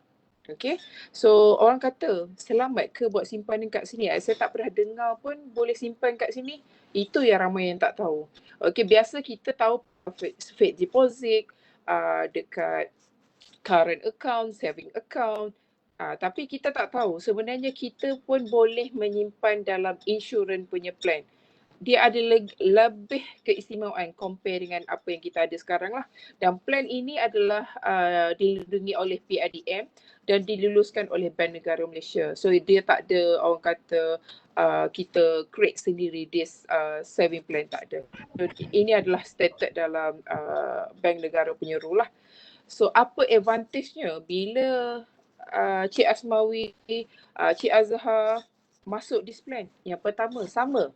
S2: Okay, so orang kata selamat ke buat simpanan kat sini? Saya tak pernah dengar pun boleh simpan kat sini. Itu yang ramai yang tak tahu. Okay, biasa kita tahu fixed deposit dekat current account, saving account. Tapi kita tak tahu sebenarnya kita pun boleh menyimpan dalam insurans punya plan. Dia ada lebih keistimewaan compare dengan apa yang kita ada sekarang lah. Dan plan ini adalah dilindungi oleh PIDM dan diluluskan oleh Bank Negara Malaysia. So dia tak ada orang kata kita create sendiri this saving plan, tak ada. So, ini adalah stated dalam Bank Negara punya rule lah. So apa advantage-nya bila Cik Asmawi, Cik Azhar masuk this plan? Yang pertama, sama.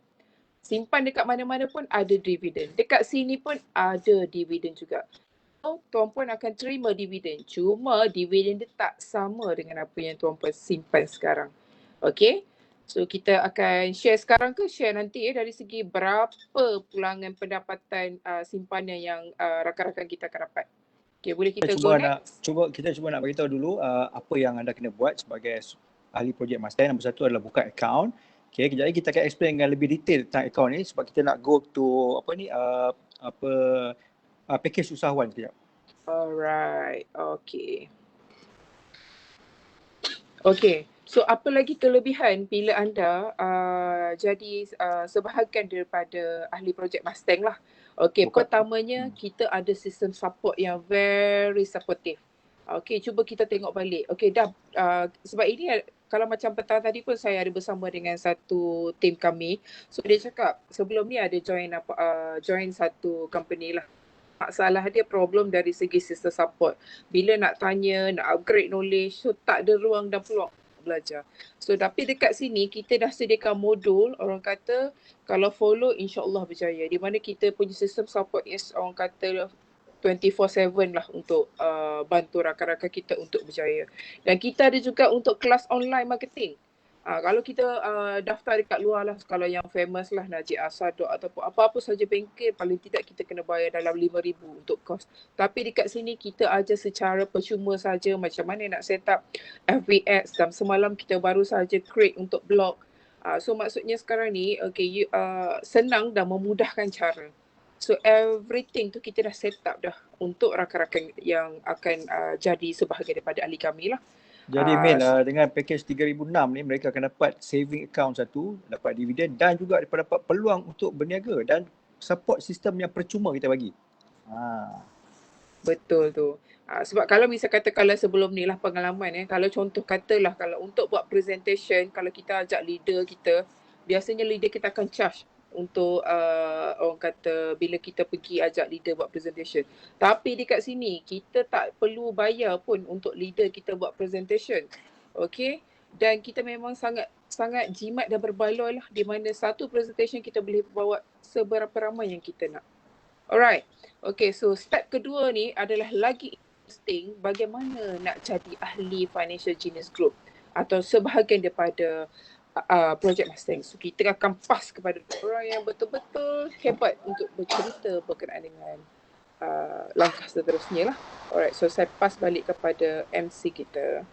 S2: Simpan dekat mana-mana pun ada dividen. Dekat sini pun ada dividen juga. So, Tuan Puan akan terima dividen. Cuma dividen dia tak sama dengan apa yang Tuan Puan simpan sekarang. Okay? So kita akan share sekarang ke share nanti dari segi berapa pulangan pendapatan simpanan yang rakan-rakan kita akan dapat. Okay, boleh kita go next?
S3: Kita cuba nak beritahu dulu apa yang anda kena buat sebagai ahli projek master. Nombor satu adalah buka akaun. Okay, kejap lagi kita akan explain dengan lebih detail tentang akaun ni sebab kita nak go to package usahawan kejap.
S2: Alright, okay. Okay, so apa lagi kelebihan bila anda jadi sebahagian daripada ahli projek Mustang lah. Okay, pertamanya kita ada sistem support yang very supportive. Okay, cuba kita tengok balik. Okay, dah sebab ini kalau macam petang tadi pun saya ada bersama dengan satu tim kami. So dia cakap sebelum ni ada join satu company lah. masalah dia problem dari segi sistem support. Bila nak tanya, nak upgrade knowledge, so tak ada ruang dan peluang belajar. So tapi dekat sini kita dah sediakan modul, orang kata kalau follow insya-Allah berjaya. Di mana kita punya sistem support is orang kata 24/7 lah untuk bantu rakan-rakan kita untuk berjaya. Dan kita ada juga untuk kelas online marketing. Kalau kita daftar dekat luar lah, kalau yang famous lah Najib Asadok ataupun apa-apa saja bengkel, paling tidak kita kena bayar dalam 5,000 untuk kos. Tapi dekat sini kita ajar secara percuma saja macam mana nak set up FB ads, dan semalam kita baru saja create untuk blog. So maksudnya sekarang ni senang dan memudahkan cara. So everything tu kita dah set up dah untuk rakan-rakan yang akan jadi sebahagian daripada ahli kami lah.
S3: Jadi Min, dengan package 3,006 ni mereka akan dapat saving account satu, dapat dividen dan juga dapat peluang untuk berniaga dan support sistem yang percuma kita bagi.
S2: Betul tu. Sebab kalau misal katakanlah sebelum ni lah pengalaman kalau contoh katalah kalau untuk buat presentation, kalau kita ajak leader kita, biasanya leader kita akan charge untuk orang kata bila kita pergi ajak leader buat presentation. Tapi dekat sini kita tak perlu bayar pun untuk leader kita buat presentation. Okay? Dan kita memang sangat jimat dan berbaloi lah, di mana satu presentation kita boleh bawa seberapa ramai yang kita nak. Alright. Okay, so step kedua ni adalah lagi interesting, bagaimana nak jadi ahli Financial Genius Group atau sebahagian daripada Project Mustang. So kita akan pas kepada orang yang betul-betul hebat untuk bercerita berkenaan dengan langkah seterusnya lah. Alright, so saya pas balik kepada MC kita.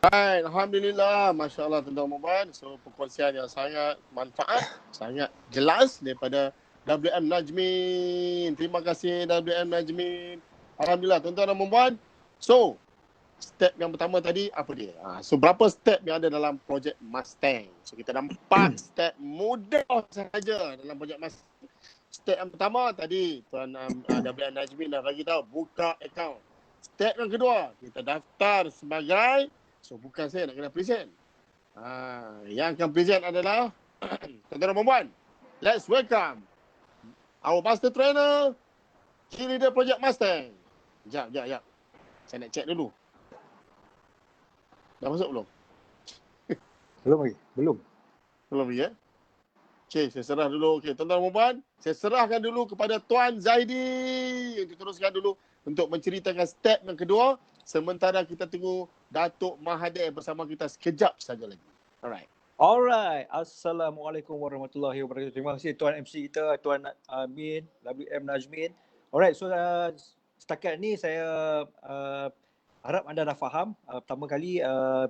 S1: Baik, Alhamdulillah, Masya Allah tuan-tuan dan puan. So perkongsian yang sangat manfaat, sangat jelas daripada WM Najmin. Terima kasih WM Najmin. Alhamdulillah tuan-tuan dan puan. So step yang pertama tadi apa dia? So berapa step yang ada dalam projek Mustang? So kita nampak step mudah saja dalam projek Mustang. Step yang pertama tadi tuan WM Najmin dah bagi tahu, buka akaun. Step yang kedua, kita daftar sebagai, so bukan saya nak kena present. Yang akan present adalah tuan-tuan dan puan. Let's welcome our master trainer, key leader projek Mustang. Sekejap. Saya nak check dulu. Dah masuk belum?
S3: Belum lagi? Belum
S1: lagi ya? Okey, saya serah dulu. Okey, tuan-tuan dan puan, saya serahkan dulu kepada Tuan Zaidi untuk teruskan dulu untuk menceritakan step yang kedua, sementara kita tunggu Datuk Mahathir bersama kita sekejap saja lagi. Alright.
S3: Assalamualaikum warahmatullahi wabarakatuh. Terima kasih Tuan MC kita, Tuan Min, WM Najmin. Alright, so setakat ni saya harap anda dah faham pertama kali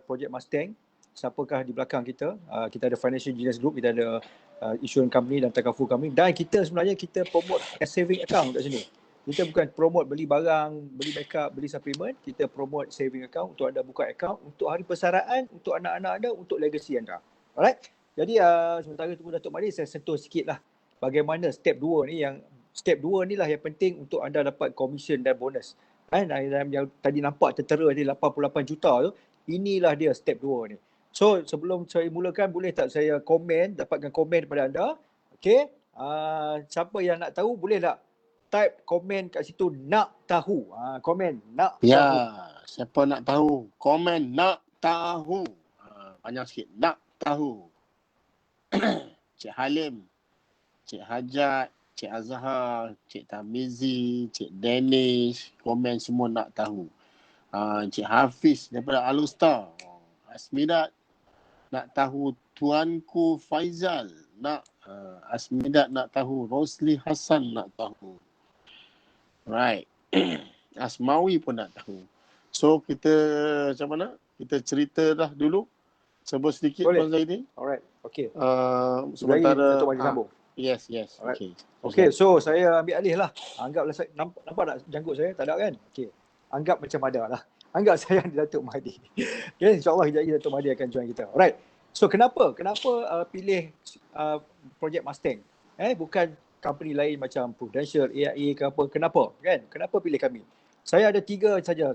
S3: Project Mustang, siapakah di belakang kita. Kita ada Financial Genius Group, kita ada insurance company dan takaful company, dan kita sebenarnya kita promote saving account kat sini. Kita bukan promote beli barang, beli makeup, beli supplement. Kita promote saving account untuk anda buka account untuk hari persaraan, untuk anak-anak anda, untuk legacy anda. Alright. Jadi sementara tunggu Datuk Mahathir, saya sentuh sikit lah bagaimana step 2 ni. Yang step 2 ni lah yang penting untuk anda dapat commission dan bonus. Yang tadi nampak tertera di 88 juta tu, inilah dia step 2 ni. So sebelum saya mulakan, boleh tak saya dapatkan komen daripada anda? Okay. Siapa yang nak tahu boleh tak type komen kat situ nak tahu. Komen nak tahu.
S1: Ya, siapa nak tahu? Komen nak tahu. Panjang sikit. Nak tahu. Cik Halim, Cik Hajat, Cik Azhar, Cik Tamizi, Cik Danish, komen semua nak tahu. Cik Hafiz daripada Alustar. Asmidat nak tahu. Tuanku Faizal nak. Asmidat nak tahu. Rosli Hassan nak tahu. Right. Asmawi pun nak tahu. So kita macam mana? Kita cerita dah dulu. Sebut sedikit Tuan Zaidi.
S3: Alright. Okay.
S1: Sementara
S3: Datuk Mahathir sambung.
S1: Yes.
S3: Alright. Okay, so saya ambil alih lah. Anggaplah saya, nampak tak janggut saya? Tak ada kan? Okay. Anggap macam ada lah. Anggap saya Datuk Mahathir. Okay, insyaAllah kejap lagi Datuk Mahathir akan join kita. Alright. So kenapa pilih Project Mustang? Bukan company lain macam Prudential, AIA ke apa. Kenapa? Kan? Kenapa pilih kami? Saya ada 3 saja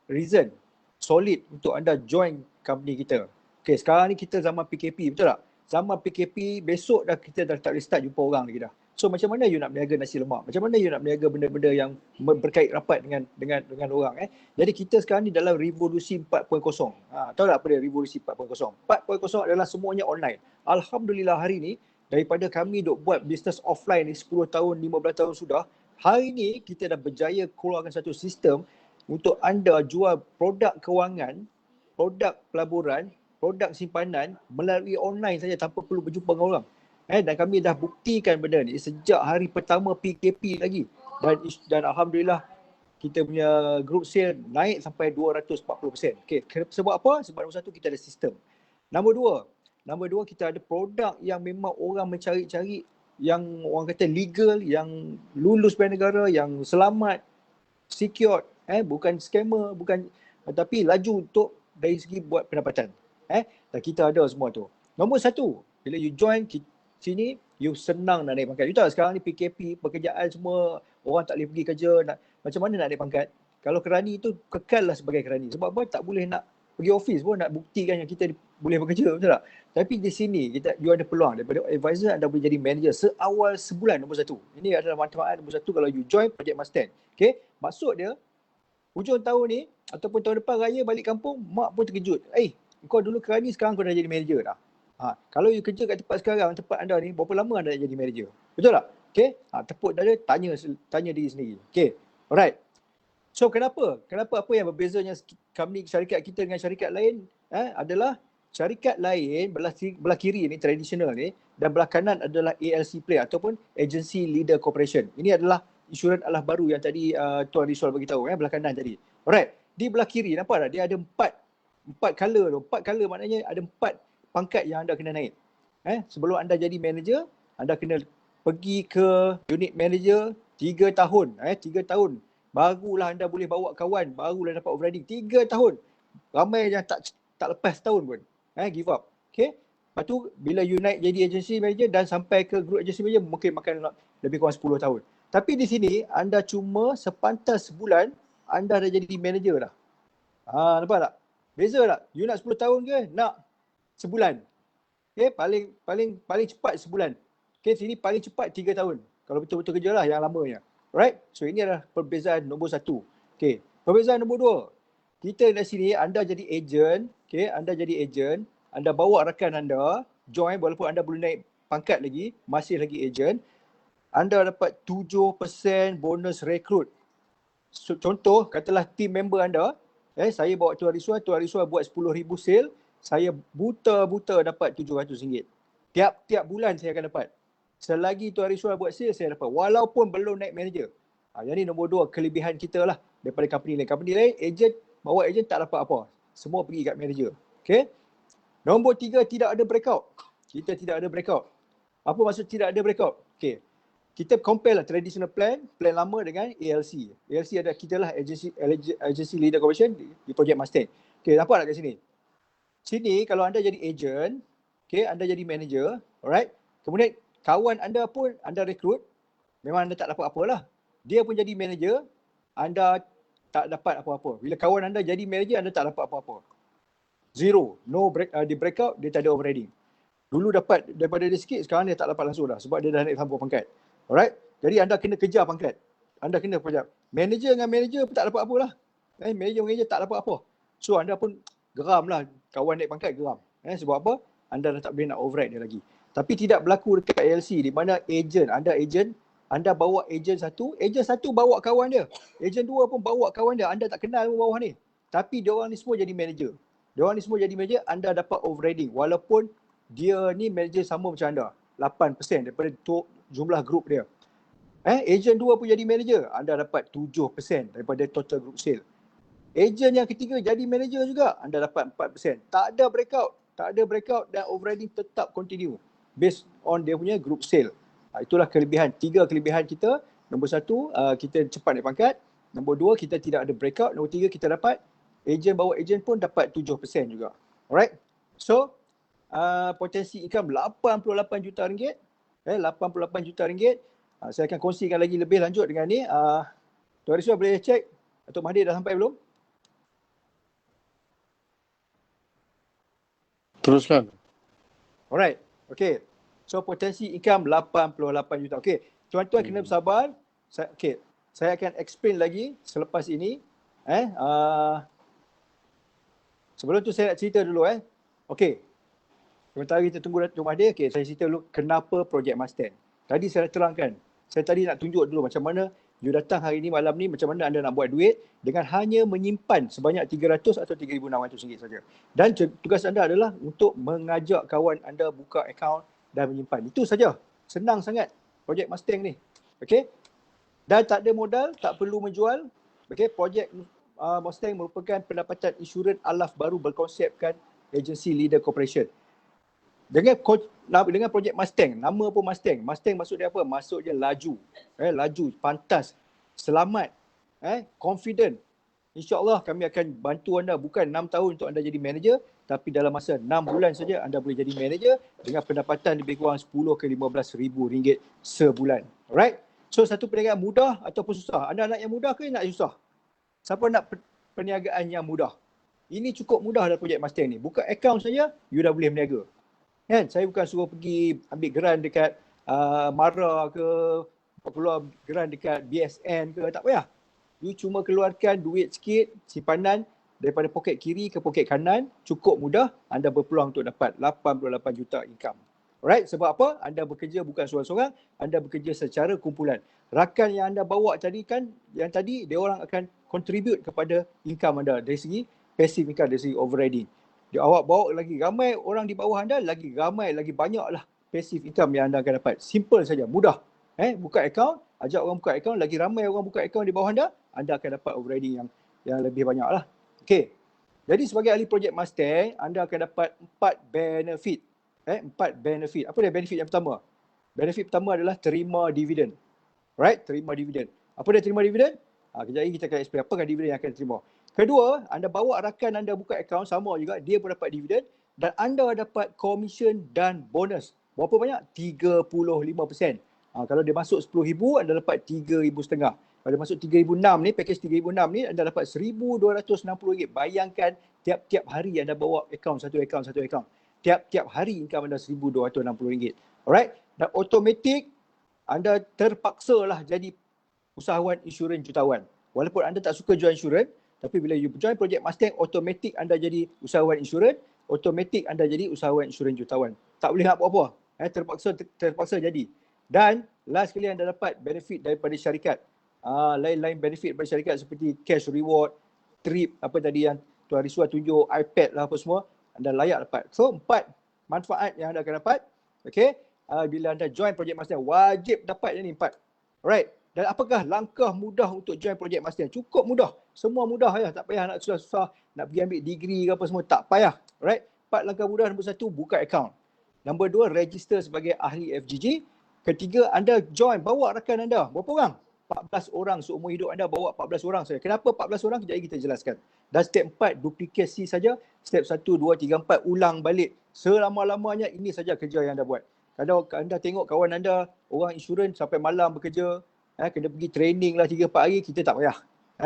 S3: reason solid untuk anda join company kita. Okay, sekarang ni kita zaman PKP, betul tak? zaman PKP, besok dah kita dah tak boleh start jumpa orang lagi dah. So macam mana you nak berniaga nasi lemak? Macam mana you nak berniaga benda-benda yang berkait rapat dengan orang Jadi kita sekarang ni dalam revolusi 4.0. Tahu tak apa dia revolusi 4.0? 4.0 adalah semuanya online. Alhamdulillah hari ni daripada kami duk buat bisnes offline ni 10 tahun, 15 tahun sudah, hari ni kita dah berjaya keluarkan satu sistem untuk anda jual produk kewangan, produk pelaburan, produk simpanan melalui online saja tanpa perlu berjumpa dengan orang. Dan kami dah buktikan benda ni sejak hari pertama PKP lagi. Dan Alhamdulillah kita punya group sale naik sampai 240%. Okay. Sebab apa? Sebab nombor satu kita ada sistem. Nombor dua kita ada produk yang memang orang mencari-cari, yang orang kata legal, yang lulus bidang negara, yang selamat, secured, bukan scammer, bukan, tapi laju untuk dari segi buat pendapatan. Dan kita ada semua tu. Nombor satu, bila you join sini, you senang nak naik pangkat. You tahu sekarang ni PKP, pekerjaan semua, orang tak boleh pergi kerja, macam mana nak naik pangkat? Kalau kerani tu kekallah sebagai kerani. Sebab apa? Tak boleh nak pergi office pun, nak buktikan yang kita boleh bekerja, betul tak? Tapi di sini, you ada peluang. Daripada advisor, anda boleh jadi manager seawal sebulan, nombor satu. Ini adalah manfaat nombor satu kalau you join Project Mustang. Okay? Maksud dia, hujung tahun ni, ataupun tahun depan raya balik kampung, mak pun terkejut. Kau dulu kerani, sekarang kau dah jadi manager dah. Kalau you kerja kat tempat sekarang, tempat anda ni, berapa lama anda nak jadi manager? Betul tak? Okay? Tepuk dada, tanya diri sendiri. Okay? Alright. So kenapa? Apa yang berbezanya company syarikat kita dengan syarikat lain? Adalah syarikat lain belah kiri ni, tradisional ni, dan belah kanan adalah ALC player ataupun Agency Leader Corporation. Ini adalah insurans alah baru yang tadi Tuan Rizal bagi tahu, belah kanan tadi. Alright. Di belah kiri, nampak tak? Dia ada empat color tu. 4 color maknanya ada 4 pangkat yang anda kena naik. Sebelum anda jadi manager, anda kena pergi ke unit manager 3 tahun. 3 tahun. Barulah anda boleh bawa kawan, barulah dapat overriding. 3 tahun. Ramai yang tak lepas tahun pun. Give up. Okay. Lepas tu, bila you naik jadi agency manager dan sampai ke group agency manager, mungkin makan lebih kurang 10 tahun. Tapi di sini, anda cuma sepantas sebulan, anda dah jadi manager dah. Nampak tak? Beza tak? You nak 10 tahun ke? Nak sebulan. Okay, paling cepat sebulan. Okay, sini paling cepat 3 tahun. Kalau betul-betul kerja lah yang lamanya. Alright? So ini adalah perbezaan nombor satu. Okay, perbezaan nombor dua. Kita di sini, anda jadi agent. Okay, anda jadi agent. Anda bawa rakan anda, join walaupun anda belum naik pangkat lagi, masih lagi agent. Anda dapat 7% bonus rekrut. So, contoh, katalah team member anda, saya bawa Tuan Rizwan buat 10,000 sale, saya buta-buta dapat RM700. Tiap bulan saya akan dapat. Selagi Tuan Rizwan buat sale, saya dapat. Walaupun belum naik manager. Yang ni nombor dua kelebihan kita lah daripada company lain. Company lain, bawa agent tak dapat apa. Semua pergi kat manager. Okay. Nombor tiga, tidak ada breakout. Kita tidak ada breakout. Apa maksud tidak ada breakout? Okay. Kita compare lah traditional plan lama dengan ALC. ALC ada kita lah Agency Leader Corporation di Project Mustang. Okay, nampak tak kat sini? Sini kalau anda jadi agent, okay, anda jadi manager, alright. Kemudian kawan anda pun anda rekrut, memang anda tak dapat apa lah. Dia pun jadi manager, anda tak dapat apa-apa. Bila kawan anda jadi manager, anda tak dapat apa-apa. Zero. No di breakout, dia tak ada overriding. Dulu dapat daripada dia sikit, sekarang dia tak dapat langsung dah sebab dia dah naik sampai pangkat. Alright. Jadi anda kena kejar pangkat. Anda kena kejar. Manager dengan manager pun tak dapat apa lah. Manager tak dapat apa. So anda pun geram lah. Kawan naik pangkat geram. Sebab apa? Anda dah tak boleh nak override dia lagi. Tapi tidak berlaku dekat ALC di mana anda bawa agent satu bawa kawan dia. Agent dua pun bawa kawan dia. Anda tak kenal pun bawah ni. Tapi diorang ni semua jadi manager. Anda dapat overriding. Walaupun dia ni manager sama macam anda. 8% daripada jumlah grup dia. Agent 2 pun jadi manager, anda dapat 7% daripada total group sale. Agent yang ketiga jadi manager juga, anda dapat 4%. Tak ada breakout dan overriding tetap continue based on dia punya group sale. Itulah kelebihan, 3 kelebihan kita. Nombor 1, kita cepat naik pangkat. Nombor 2, kita tidak ada breakout. Nombor 3, kita dapat agent bawa agent pun dapat 7% juga. Alright. So, potensi income RM88 juta. 88 juta ringgit. Saya akan kongsikan lagi lebih lanjut dengan ni. Tuan Rizwan boleh cek Datuk Mahathir dah sampai belum?
S1: Teruskan.
S3: Alright. Okey. So potensi income 88 juta. Okey. Tuan-tuan kena bersabar. Saya akan explain lagi selepas ini. Sebelum tu saya nak cerita dulu Okey. Sementara kita tunggu Datuk Mahathir, saya cerita dulu kenapa Projek Mustang. Tadi saya dah terangkan. Saya tadi nak tunjuk dulu macam mana you datang hari ni malam ni, macam mana anda nak buat duit dengan hanya menyimpan sebanyak 300 atau 3,600 ringgit saja. Dan tugas anda adalah untuk mengajak kawan anda buka akaun dan menyimpan. Itu saja. Senang sangat Projek Mustang ni. Okey? Dan tak ada modal, tak perlu menjual. Okey, Projek Mustang merupakan pendapatan insurans alaf baru berkonsepkan agency leader corporation. Dengan Projek Mustang, nama pun Mustang. Mustang maksud dia apa? Maksud dia laju. Laju, pantas, selamat, confident. InsyaAllah kami akan bantu anda bukan 6 tahun untuk anda jadi manager, tapi dalam masa 6 bulan saja anda boleh jadi manager dengan pendapatan lebih kurang 10 ke 15 ribu ringgit sebulan. Alright? So satu perniagaan mudah ataupun susah. Anda nak yang mudah ke nak yang susah? Siapa nak perniagaan yang mudah? Ini cukup mudah dalam Projek Mustang ni. Buka akaun saja, you dah boleh berniaga. Kan? Saya bukan suruh pergi ambil geran dekat Mara ke, keluar geran dekat BSN ke, tak payah. You cuma keluarkan duit sikit, simpanan daripada poket kiri ke poket kanan, cukup mudah, anda berpeluang untuk dapat 88 juta income. Alright, sebab apa? Anda bekerja bukan seorang-seorang, anda bekerja secara kumpulan. Rakan yang anda bawa tadi kan, yang tadi, dia orang akan contribute kepada income anda dari segi passive income, dari segi overriding. Awak bawa lagi ramai orang di bawah anda, lagi ramai, lagi banyaklah passive income yang anda akan dapat. Simple saja, mudah. Buka akaun, ajak orang buka akaun, lagi ramai orang buka akaun di bawah anda akan dapat overriding yang lebih banyak lah. Okey. Jadi sebagai ahli Projek Mustang, anda akan dapat 4 benefit. 4 benefit. Apa dia benefit yang pertama? Benefit pertama adalah terima dividen. Right? Terima dividen. Apa dia terima dividen? Kejap lagi kita akan explain apa kan dividen yang akan terima. Kedua, anda bawa rakan anda buka akaun, sama juga, dia pun dapat dividen dan anda dapat commission dan bonus. Berapa banyak? 35%. Kalau dia masuk RM10,000, anda dapat RM3,500. Kalau dia masuk RM3,600 ni, package RM3,600 ni, anda dapat RM1,260. Bayangkan tiap-tiap hari anda bawa akaun, satu akaun. Tiap-tiap hari income anda RM1,260. Alright? Dan automatik anda terpaksalah jadi usahawan insurans jutawan. Walaupun anda tak suka jual insurans, tapi bila you join Projek Mustang, automatik anda jadi usahawan insurans, automatik anda jadi usahawan insurans jutawan. Tak boleh nak buat apa. Terpaksa jadi. Dan last kali anda dapat benefit daripada syarikat. Lain-lain benefit daripada syarikat seperti cash reward, trip, apa tadi yang Tuan Rizwan tunjuk, iPad lah apa semua, anda layak dapat. So 4 manfaat yang anda akan dapat. Okay. Bila anda join Projek Mustang, wajib dapat yang ni 4. Alright. Dan apakah langkah mudah untuk join Projek Mustang? Cukup mudah. Semua mudah ya. Tak payah nak susah-susah, nak pergi ambil degree ke apa semua. Tak payah. Alright. 4 langkah mudah. Nombor 1, buka akaun. Nombor 2, register sebagai ahli FGG. Ketiga, anda join, bawa rakan anda. Berapa orang? 14 orang seumur hidup anda, bawa 14 orang saja. Kenapa 14 orang? Kejap lagi kita jelaskan. Dan step 4, duplikasi saja. Step 1, 2, 3, 4, ulang balik. Selama-lamanya ini saja kerja yang anda buat. Kalau anda tengok kawan anda, orang insurans sampai malam bekerja, kena pergi training lah 3-4 hari, kita tak payah.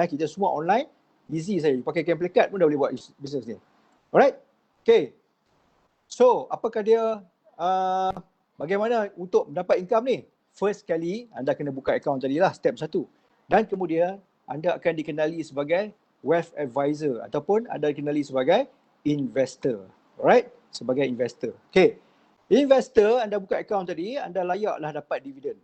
S3: Kita semua online, easy saja. Pakai Camplay Card pun dah boleh buat bisnes ni. Alright? Okay. So, apakah dia, bagaimana untuk mendapat income ni? First kali, anda kena buka akaun tadilah, step 1. Dan kemudian, anda akan dikenali sebagai wealth advisor ataupun anda dikenali sebagai investor. Alright? Sebagai investor. Okay. Investor, anda buka akaun tadi, anda layaklah dapat dividen.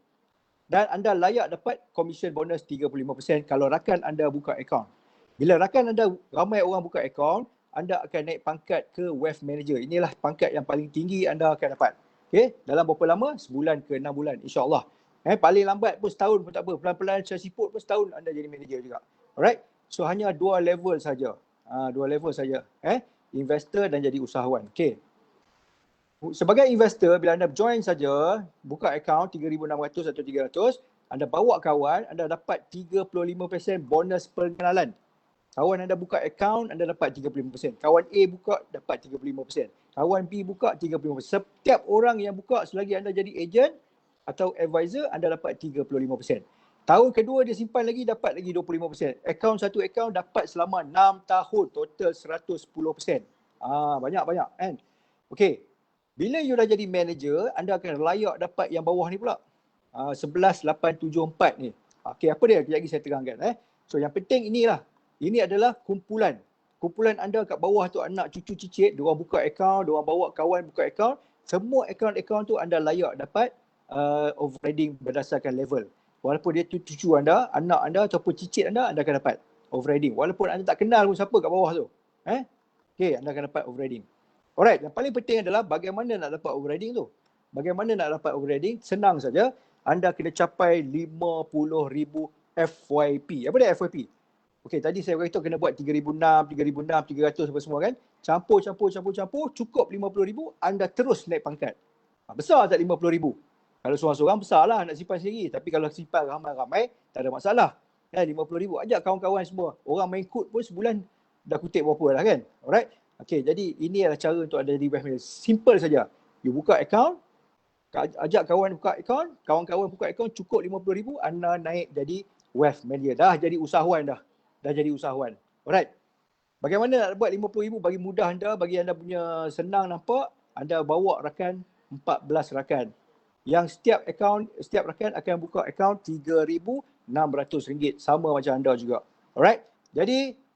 S3: Dan anda layak dapat commission bonus 35% kalau rakan anda buka akaun. Bila rakan anda, ramai orang buka akaun, anda akan naik pangkat ke wealth manager. Inilah pangkat yang paling tinggi anda akan dapat. Okay? Dalam berapa lama? Sebulan ke 6 bulan, insyaAllah. Paling lambat pun setahun pun tak apa. Pelan-pelan saya siput pun setahun anda jadi manager juga. Alright? So hanya 2 level saja. 2 level saja. Investor dan jadi usahawan. Okay. Sebagai investor, bila anda join saja, buka akaun 3,600 atau 300, anda bawa kawan, anda dapat 35% bonus pengenalan. Kawan anda buka akaun, anda dapat 35%. Kawan A buka, dapat 35%. Kawan B buka, 35%. Setiap orang yang buka, selagi anda jadi agent atau advisor, anda dapat 35%. Tahun kedua dia simpan lagi, dapat lagi 25%. Satu akaun dapat selama 6 tahun, total 110%. Banyak-banyak kan? Okey. Bila you dah jadi manager, anda akan layak dapat yang bawah ni pula. 11,874 ni. Okey, apa dia? Kejap lagi saya terangkan. So yang penting inilah. Ini adalah kumpulan. Kumpulan anda kat bawah tu anak cucu cicit, diorang buka akaun, diorang bawa kawan buka akaun. Semua akaun-akaun tu anda layak dapat overriding berdasarkan level. Walaupun dia tu cucu anda, anak anda ataupun cicit anda akan dapat overriding. Walaupun anda tak kenal pun siapa kat bawah tu. Okey, anda akan dapat overriding. Alright, yang paling penting adalah bagaimana nak dapat overriding tu. Bagaimana nak dapat overriding? Senang saja. Anda kena capai 50,000 FYP. Apa dia FYP? Okey, tadi saya beritahu kena buat 3,006, 3,006, 300 apa semua kan. Campur, cukup 50,000, anda terus naik pangkat. Besar tak 50,000? Kalau seorang-seorang besar lah nak simpan sendiri. Tapi kalau simpan ramai-ramai, tak ada masalah. 50,000. Ajak kawan-kawan semua. Orang main kod pun sebulan dah kutip berapa lah kan. Alright. Okey, jadi ini adalah cara untuk anda jadi wealth manager. Simple saja. You buka account, ajak kawan buka account, kawan-kawan buka account, cukup 50,000, anda naik jadi wealth manager. Dah jadi usahawan dah. Dah jadi usahawan. Alright. Bagaimana nak buat 50,000 bagi mudah anda, bagi anda punya senang nampak, anda bawa rakan 14 rakan. Yang setiap account, setiap rakan akan buka account RM3,600. Sama macam anda juga. Alright. Jadi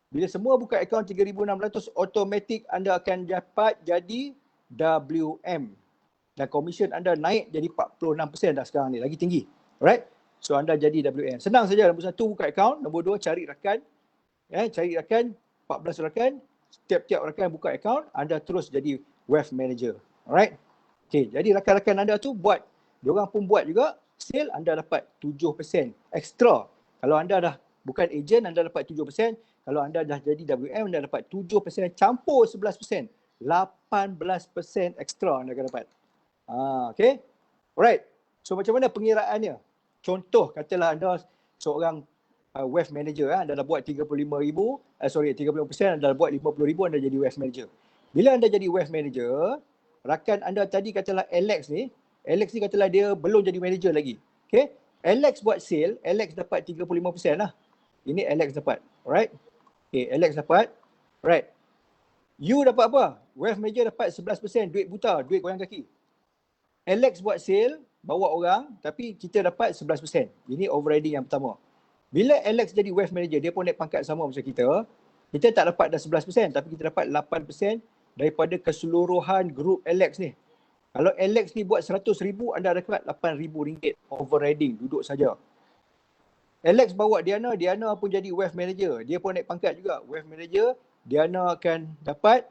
S3: bila semua buka akaun 3,600, automatik anda akan dapat jadi WM. Dan komisen anda naik jadi 46% dah sekarang ni. Lagi tinggi. Alright? So anda jadi WM. Senang saja. Nombor 1 buka akaun. Nombor 2 cari rakan. Cari rakan. 14 rakan. Setiap-tiap rakan buka akaun. Anda terus jadi wealth manager. Alright? Okay. Jadi rakan-rakan anda tu buat. Diorang pun buat juga. Sale anda dapat 7% extra. Kalau anda dah bukan ejen, anda dapat 7%. Kalau anda dah jadi WM, anda dapat 7% campur 11%. 18% extra anda akan dapat. Okay. Alright. So macam mana pengiraannya? Contoh, katalah anda seorang wealth manager. Anda dah buat 30%, anda dah buat 50,000, anda jadi wealth manager. Bila anda jadi wealth manager, rakan anda tadi katalah Alex ni katalah dia belum jadi manager lagi. Okay. Alex buat sale, Alex dapat 35% lah. Ini Alex dapat. Alright. Okay, Alex dapat. Right. You dapat apa? Wealth manager dapat 11% duit buta, duit goyang kaki. Alex buat sale, bawa orang, tapi kita dapat 11%. Ini overriding yang pertama. Bila Alex jadi wealth manager, dia pun naik pangkat sama macam kita. Kita tak dapat dah 11%, tapi kita dapat 8% daripada keseluruhan grup Alex ni. Kalau Alex ni buat 100,000, anda dapat RM8,000 overriding, duduk saja. Alex bawa Diana pun jadi wealth manager. Dia pun naik pangkat juga. Wealth manager, Diana akan dapat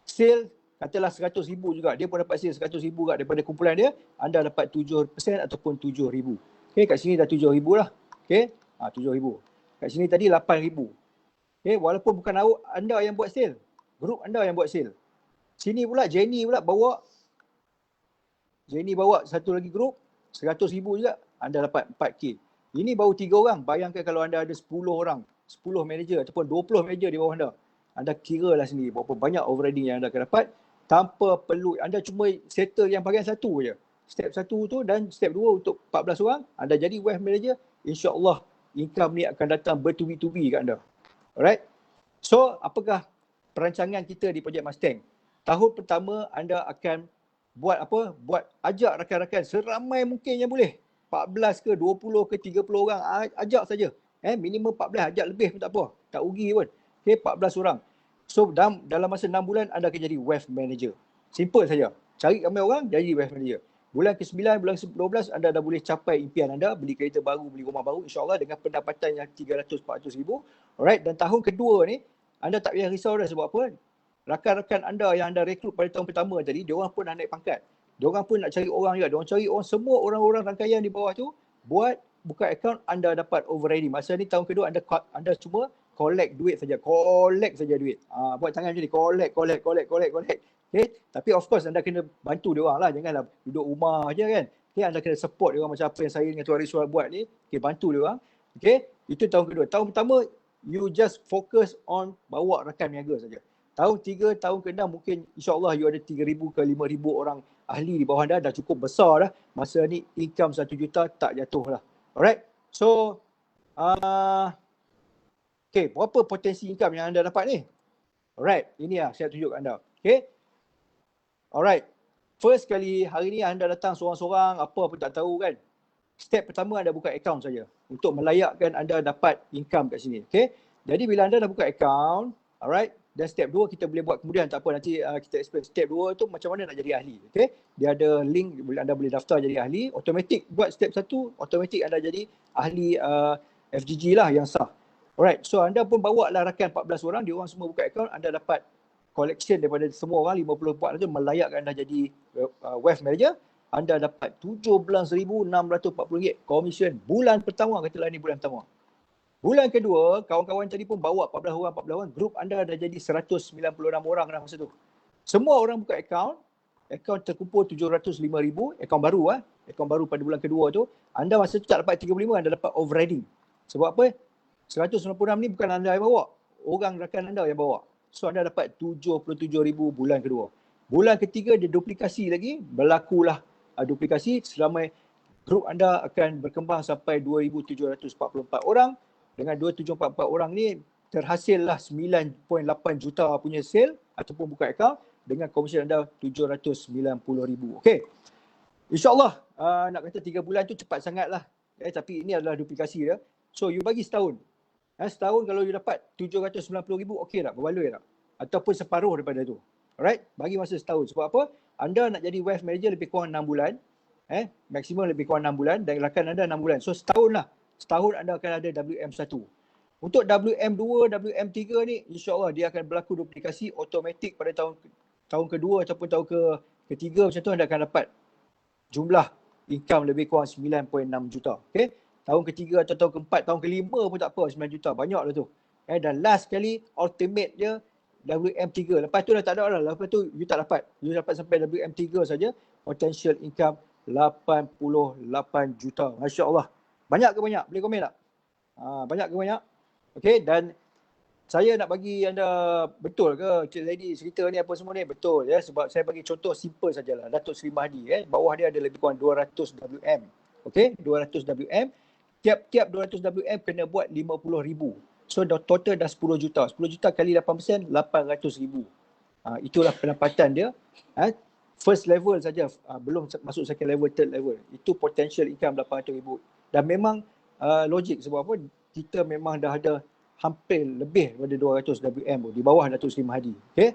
S3: sale katalah 100,000 juga. Dia pun dapat sale 100,000 juga daripada kumpulan dia. Anda dapat 7% ataupun 7,000. Okay, kat sini dah 7,000 lah. Okay, 7,000. Kat sini tadi 8,000. Okay, walaupun bukan anda yang buat sale. Grup anda yang buat sale. Sini pula Jenny bawa satu lagi grup 100,000 juga. Anda dapat 4K. Ini baru 3 orang. Bayangkan kalau anda ada 10 orang, 10 manager ataupun 20 manager di bawah anda. Anda kira lah sendiri berapa banyak overriding yang anda akan dapat tanpa perlu. Anda cuma settle yang bahagian satu je. Step 1 tu dan step 2 untuk 14 orang. Anda jadi wealth manager. InsyaAllah income ni akan datang bertubi-tubi kat anda. Alright. So apakah perancangan kita di Projek Mustang? Tahun pertama anda akan buat apa? Ajak rakan-rakan seramai mungkin yang boleh. 14 ke 20 ke 30 orang, ajak saja. Minimum 14, ajak lebih pun tak apa. Tak rugi pun. Okay, 14 orang. So dalam masa 6 bulan anda akan jadi wealth manager. Simple saja. Cari ramai orang, jadi wealth manager. Bulan ke-9, bulan ke-12 anda dah boleh capai impian anda, beli kereta baru, beli rumah baru, insyaAllah dengan pendapatan yang 300-400 ribu. Alright, dan tahun kedua ni anda tak payah risau dah. Sebab apa? Rakan-rakan anda yang anda rekrut pada tahun pertama tadi, diorang pun dah naik pangkat. Diorang pun nak cari orang juga. Diorang cari orang, semua orang-orang rangkaian di bawah tu buka akaun, anda dapat overriding. Masa ni tahun kedua anda cuma collect duit saja. Collect saja duit. Buat tangan macam ni. Collect. Okay? Tapi of course anda kena bantu diorang lah. Janganlah duduk rumah je kan. Okay? Anda kena support diorang macam apa yang saya dengan Tuan Rizwan buat ni. Okay, bantu diorang. Okay? Itu tahun kedua. Tahun pertama, you just focus on bawa rakan niaga saja. Tahun 3, tahun ke-6 mungkin insyaAllah you ada 3,000 ke 5,000 orang ahli di bawah anda, dah cukup besar dah. Masa ni income 1 juta tak jatuh lah. Alright. So, okay, berapa potensi income yang anda dapat ni? Alright, ini lah saya tunjuk anda. Okay. Alright. first kali hari ni anda datang seorang-seorang, apa pun tak tahu kan. Step pertama anda buka account saja untuk melayakkan anda dapat income kat sini. Okay. Jadi bila anda dah buka account, alright, dan step 2 kita boleh buat kemudian, tak apa, nanti kita explain step 2 tu macam mana nak jadi ahli. Okay. Dia ada link, anda boleh daftar jadi ahli. Automatic buat step 1, automatic anda jadi ahli FGG lah yang sah. Alright, so anda pun bawa lah rakan 14 orang, dia orang semua buka account, anda dapat collection daripada semua orang 54 tu melayakkan anda jadi wealth manager. Anda dapat RM17,640 komisen bulan pertama, katalah ni bulan pertama. Bulan kedua, kawan-kawan tadi pun bawa 14 orang, grup anda dah jadi 196 orang dah masa tu. Semua orang buka account terkumpul 705,000, akaun baru akaun baru pada bulan kedua tu. Anda masa tu tak dapat 35, anda dapat overriding. Sebab apa? 196 ni bukan anda yang bawa, orang rakan anda yang bawa. So anda dapat 77,000 bulan kedua. Bulan ketiga dia duplikasi lagi, berlakulah duplikasi selama grup anda akan berkembang sampai 2,744 orang. Dengan 2,744 orang ni terhasillah 9.8 juta punya sale ataupun buka account dengan komisen anda 790,000. Okey. InsyaAllah nak kata 3 bulan tu cepat sangat lah. Tapi ini adalah duplikasi dia. So you bagi setahun. Setahun kalau you dapat 790,000, okey tak? Berbaloi tak? Ataupun separuh daripada tu. Alright? Bagi masa setahun. Sebab apa? Anda nak jadi wealth manager lebih kurang 6 bulan. Maksimum lebih kurang 6 bulan dan rakan anda 6 bulan. So setahun lah. Setahun anda akan ada WM1. Untuk WM2, WM3 ni insyaAllah dia akan berlaku duplikasi automatik pada tahun kedua ataupun tahun ketiga macam tu anda akan dapat jumlah income lebih kurang 9.6 juta. Okay? Tahun ketiga atau tahun keempat, tahun kelima pun tak apa, 9 juta. Banyak lah tu. Dan last kali ultimate dia WM3. Lepas tu dah tak ada lah. Lepas tu you tak dapat. You dapat sampai WM3 saja. Potential income 88 juta. Masya Allah. Banyak ke banyak? Boleh komen tak? Banyak ke banyak? Okay, dan saya nak bagi anda, betul ke Cik Lady cerita ni apa semua ni? Betul ya, sebab saya bagi contoh simple sajalah. Datuk Seri Mahdi bawah dia ada lebih kurang 200 WM. Okay, 200 WM. Tiap-tiap 200 WM kena buat 50,000. So total dah 10 juta. 10 juta kali 8%, 800,000. Itulah pendapatan dia. First level saja, belum masuk second level, third level. Itu potential income 800,000. Dan memang logik sebab apa? Kita memang dah ada hampir lebih daripada 200 WM di bawah Datuk Seri Mahdi. Okay?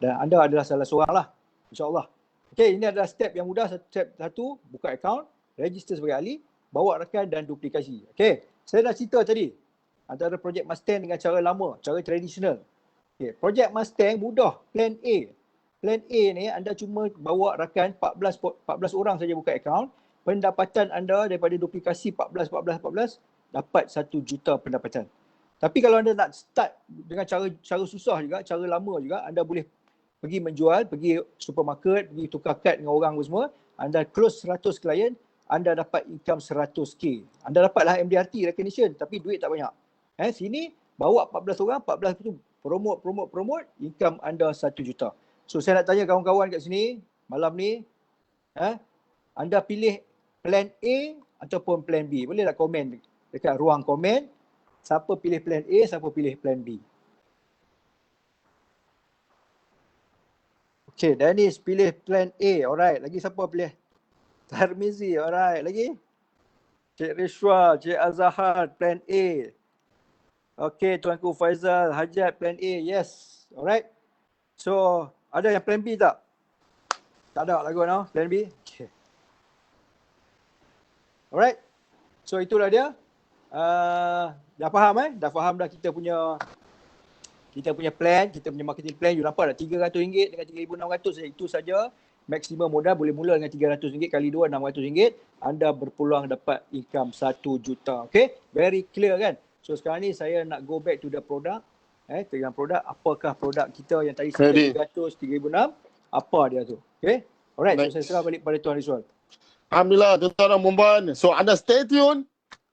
S3: Dan anda adalah salah seorang lah. InsyaAllah. Okay, ini adalah step yang mudah. Step 1, buka account, register sebagai ahli, bawa rakan dan duplikasi. Okay, saya dah cerita tadi. Antara projek Mustang dengan cara lama, cara tradisional. Okay, projek Mustang mudah. Plan A. Plan A ni anda cuma bawa rakan 14 orang saja buka account. Pendapatan anda daripada duplikasi 14 dapat 1 juta pendapatan. Tapi kalau anda nak start dengan cara susah juga, cara lama juga, anda boleh pergi menjual, pergi supermarket, pergi tukar kad dengan orang semua, anda close 100 klien, anda dapat income 100k. Anda dapatlah MDRT recognition tapi duit tak banyak. Sini bawa 14 orang, 14 tu promote, income anda 1 juta. So saya nak tanya kawan-kawan kat sini malam ni, anda pilih plan A ataupun plan B? Boleh tak komen dekat ruang komen? Siapa pilih plan A, siapa pilih plan B? Okay, Dennis pilih plan A. Alright, lagi siapa pilih? Tarmizi, alright. Lagi? Cik Rishwa, Cik Azhar, plan A. Okay, Tuanku Faizal, Hajat, plan A. Yes. Alright. So, ada yang plan B tak? Tak ada lagu no? Plan B? Okay. Alright. So, itulah dia. Dah faham Dah faham dah kita punya plan, kita punya marketing plan. You nampak tak? RM300 dengan RM3,600 saja. Itu saja. Maksimum modal boleh mula dengan RM300 kali 2, RM600. Anda berpeluang dapat income 1 juta. Okay? Very clear kan? So sekarang ni saya nak go back to the product. Dengan produk, apakah produk kita yang tadi RM300, RM3,600, apa dia tu? Okay? Alright, so saya serah balik pada Tuan Rizwan.
S1: Alhamdulillah, tuan-tuan dan puan. So anda stay tune.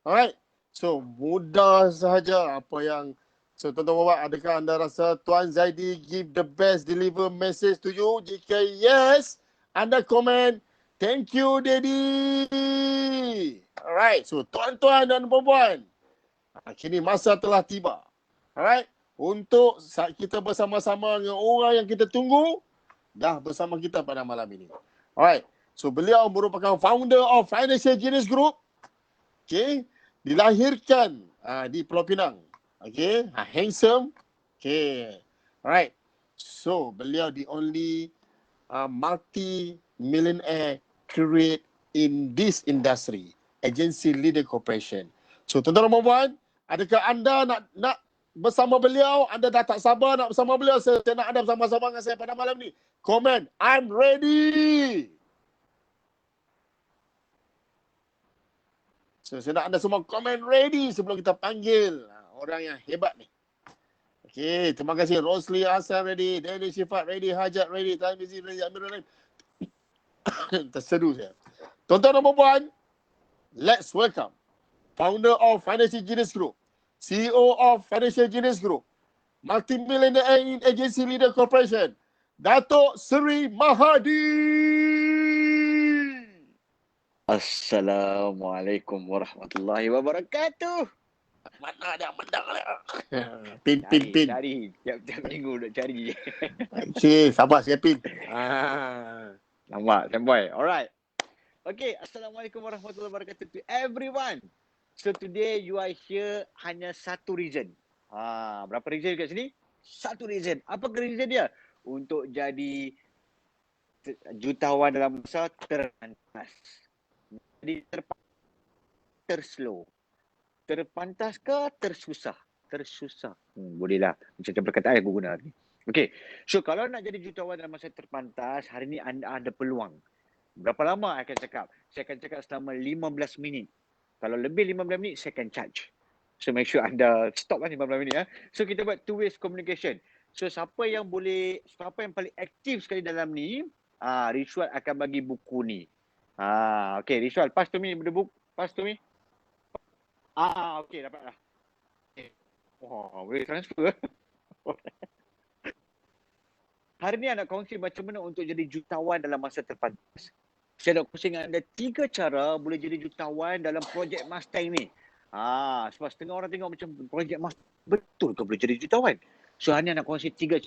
S1: Alright. So mudah sahaja apa yang, so tuan-tuan dan puan, adakah anda rasa Tuan Zaidi give the best deliver message to you? Jika yes, anda komen, thank you Daddy. Alright, so tuan-tuan dan puan-puan, kini masa telah tiba. Alright, untuk kita bersama-sama dengan orang yang kita tunggu, dah bersama kita pada malam ini. Alright. So beliau merupakan founder of Financial Genius Group. Okay. Dilahirkan di Pulau Pinang. Okay. Handsome. Okay. Alright. So beliau the only multi-millionaire create in this industry. Agency Leader Corporation. So tuan-tuan dan puan, adakah anda nak bersama beliau? Anda dah tak sabar nak bersama beliau? Saya nak anda bersama-sama dengan saya pada malam ni. Komen, I'm ready. So saya nak anda semua komen ready sebelum kita panggil orang yang hebat ni. Okay, terima kasih. Rosli Hassan ready, Danny Syifat ready, Hajat ready, Tamizi ready, Amir ready. Tersedu saya. Tuan-tuan dan puan, let's welcome founder of Financial Genius Group, CEO of Financial Genius Group, multi-millionaire in Agency Leader Corporation, Datuk Seri Mahadi.
S4: Assalamualaikum warahmatullahi wabarakatuh.
S1: Mana ada mendak lah. Pin.
S4: Cari. Tiap-tiap minggu nak cari.
S1: Cik, sabar saya pin.
S4: Nampak, standby. Alright. Okay, Assalamualaikum warahmatullahi wabarakatuh to everyone. So today you are here hanya satu reason. Berapa reason kat sini? Satu reason. Apa reason dia? Untuk jadi jutawan dalam masa terpantas. Jadi terslow. Terpantas ke tersusah? Tersusah. Bolehlah. Macam perkataan aku guna ni. Okay. So kalau nak jadi jutawan dalam masa terpantas, hari ni anda ada peluang. Berapa lama saya akan cakap? Saya akan cakap selama 15 minit. Kalau lebih 15 minit, saya akan charge. So make sure anda stop kan 15 minit. So kita buat two ways communication. So siapa yang paling aktif sekali dalam ni, Rishwal akan bagi buku ni. Okay, Rishwal, pass to me the book. Pass to me. Okay, dapat dah. Okay. Boleh transfer. Hari ni nak kongsi macam mana untuk jadi jutawan dalam masa terpantas. Saya nak kongsi dengan anda 3 cara boleh jadi jutawan dalam projek Mustang ni. Sebab setengah orang tengok macam projek Mustang betul ke boleh jadi jutawan. So hari ni nak kongsi 3.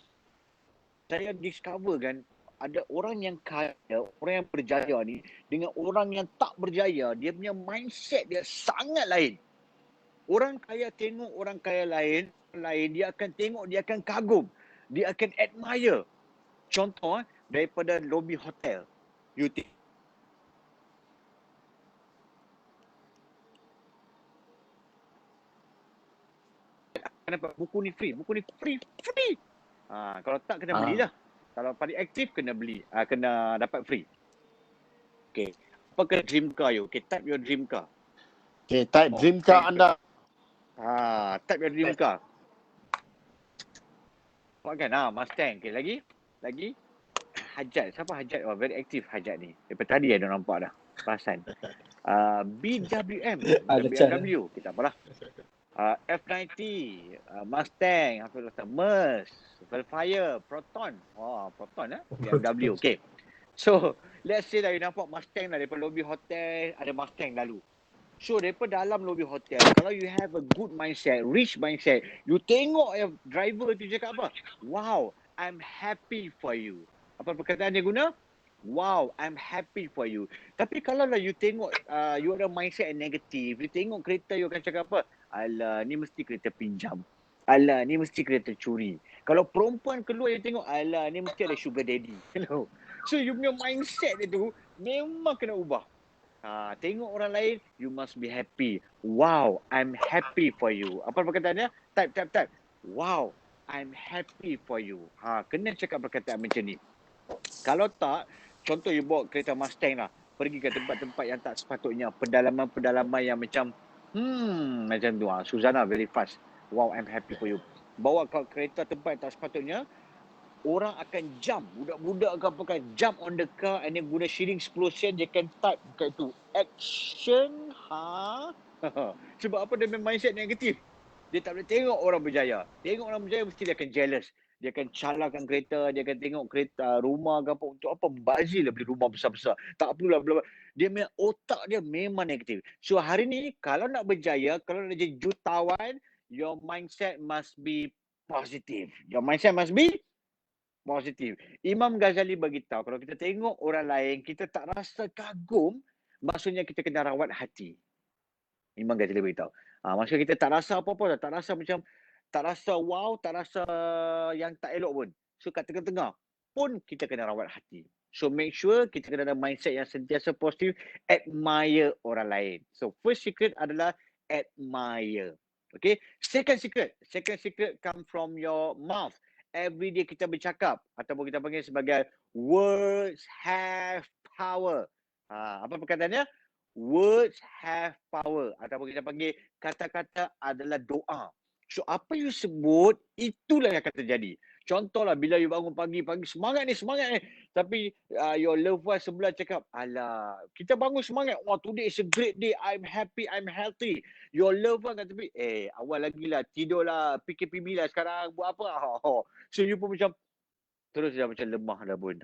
S4: Saya discover kan ada orang yang kaya, orang yang berjaya ni dengan orang yang tak berjaya, dia punya mindset dia sangat lain. Orang kaya tengok orang kaya lain, dia akan tengok, dia akan kagum, dia akan admire. Contoh daripada lobby hotel. You think dapat buku ni free. Kalau tak kena belilah. Kalau paling aktif kena beli, kena dapat free. Okay. Apa ke dream car you? Okay, type your dream car.
S1: Okay, type dream car anda.
S4: Type your dream car. Apa kan? Mustang. Okay, lagi. Hajat. Siapa Hajat? Very aktif Hajat ni. Daripada tadi ada nampak dah. Perasan. BWM. BMW. Kita apalah. F90, Mustang, Merc, Velfire, Proton. Proton BMW. Okay. So, let's say that you nampak Mustang lah daripada lobby hotel, ada Mustang lalu. So, daripada dalam lobby hotel, kalau you have a good mindset, rich mindset, you tengok yang driver tu cakap apa? Wow, I'm happy for you. Apa perkataan dia guna? Wow, I'm happy for you. Tapi kalau lah you tengok, you ada mindset yang negatif, you tengok kereta, you akan cakap apa? Alah, ni mesti kereta pinjam. Alah, ni mesti kereta curi. Kalau perempuan keluar, you tengok, alah, ni mesti ada sugar daddy. So, you punya mindset itu memang kena ubah. Tengok orang lain, you must be happy. Wow, I'm happy for you. Apa perkataannya? Type. Wow, I'm happy for you. Kena cakap perkataan macam ni. Kalau tak, contoh you bawa kereta Mustang lah, pergi ke tempat-tempat yang tak sepatutnya, pedalaman yang macam macam tu. Suzana very fast. Wow, I'm happy for you. Bawa kereta tempat yang tak sepatutnya, orang akan jump. Budak-budak akan pakai jump on the car and then guna shilling 10 sen, dia akan type kat tu. Action, Sebab apa? Dia main mindset negatif. Dia tak boleh tengok orang berjaya. Tengok orang berjaya mesti dia akan jealous. Dia akan calahkan kereta, dia akan tengok kereta, rumah ke apa. Untuk apa membazir lah beli rumah besar-besar. Tak perlulah. Dia punya otak dia memang negatif. So hari ni kalau nak berjaya, kalau nak jadi jutawan, your mindset must be positive. Your mindset must be Positif. Imam Ghazali beritahu kalau kita tengok orang lain, kita tak rasa kagum, maksudnya kita kena rawat hati. Imam Ghazali beritahu. Maksudnya kita tak rasa apa-apa, tak rasa macam, tak rasa wow, tak rasa yang tak elok pun. So kat tengah-tengah pun kita kena rawat hati. So make sure kita kena ada mindset yang sentiasa positif, admire orang lain. So first secret adalah admire. Okay. Second secret come from your mouth. Every day kita bercakap ataupun kita panggil sebagai words have power. Apa perkataannya? Words have power ataupun kita panggil kata-kata adalah doa. So apa you sebut, itulah yang akan terjadi. Contohlah bila you bangun pagi semangat ni. Tapi your loved one sebelah cakap, alah, kita bangun semangat. Wah, today is a great day. I'm happy, I'm healthy. Your loved one kata, awal lagi lah, tidur lah, PKPB lah sekarang, buat apa? So you pun macam, terus dah macam lemah dah pun.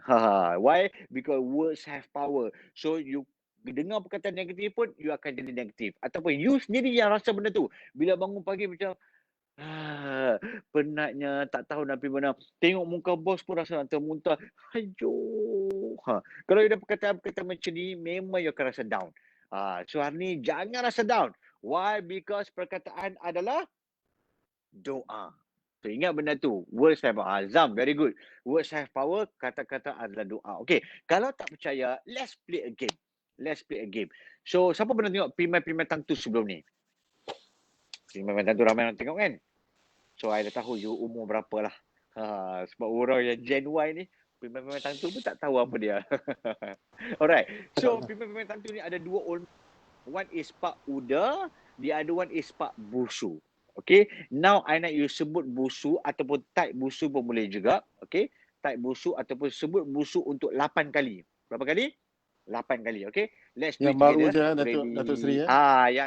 S4: Why? Because words have power. So you dengar perkataan negatif pun, you akan jadi negatif. Ataupun you sendiri yang rasa benda tu. Bila bangun pagi macam, penatnya, tak tahu nak pergi mana. Tengok muka bos pun rasa nak termuntah. Aduh. Kalau you ada perkataan-perkataan macam ni, memang you akan rasa down. So hari ni jangan rasa down. Why? Because perkataan adalah doa. So ingat benda tu. Words have power. Zam, very good. Words have power, kata-kata adalah doa. Okay. Kalau tak percaya, let's play a game. So siapa pernah tengok Pimai-Pimai Tangtu sebelum ni? Pimai-Pimai Tangtu ramai orang tengok kan? So I dah tahu you umur berapa lah. Sebab orang yang Gen Y ni, Pimai-Pimai Tangtu pun tak tahu apa dia. Alright. So Pimai-Pimai Tangtu ni ada dua old. One is Pak Uda, the other one is Pak Busu. Okay. Now I nak you sebut busu ataupun type busu pun boleh juga. Okay. Type busu ataupun sebut busu untuk 8 kali. Berapa kali? 8 kali. Okay. Let's do
S1: Yang
S4: it
S1: baru
S4: together.
S1: je Datuk Seri ya.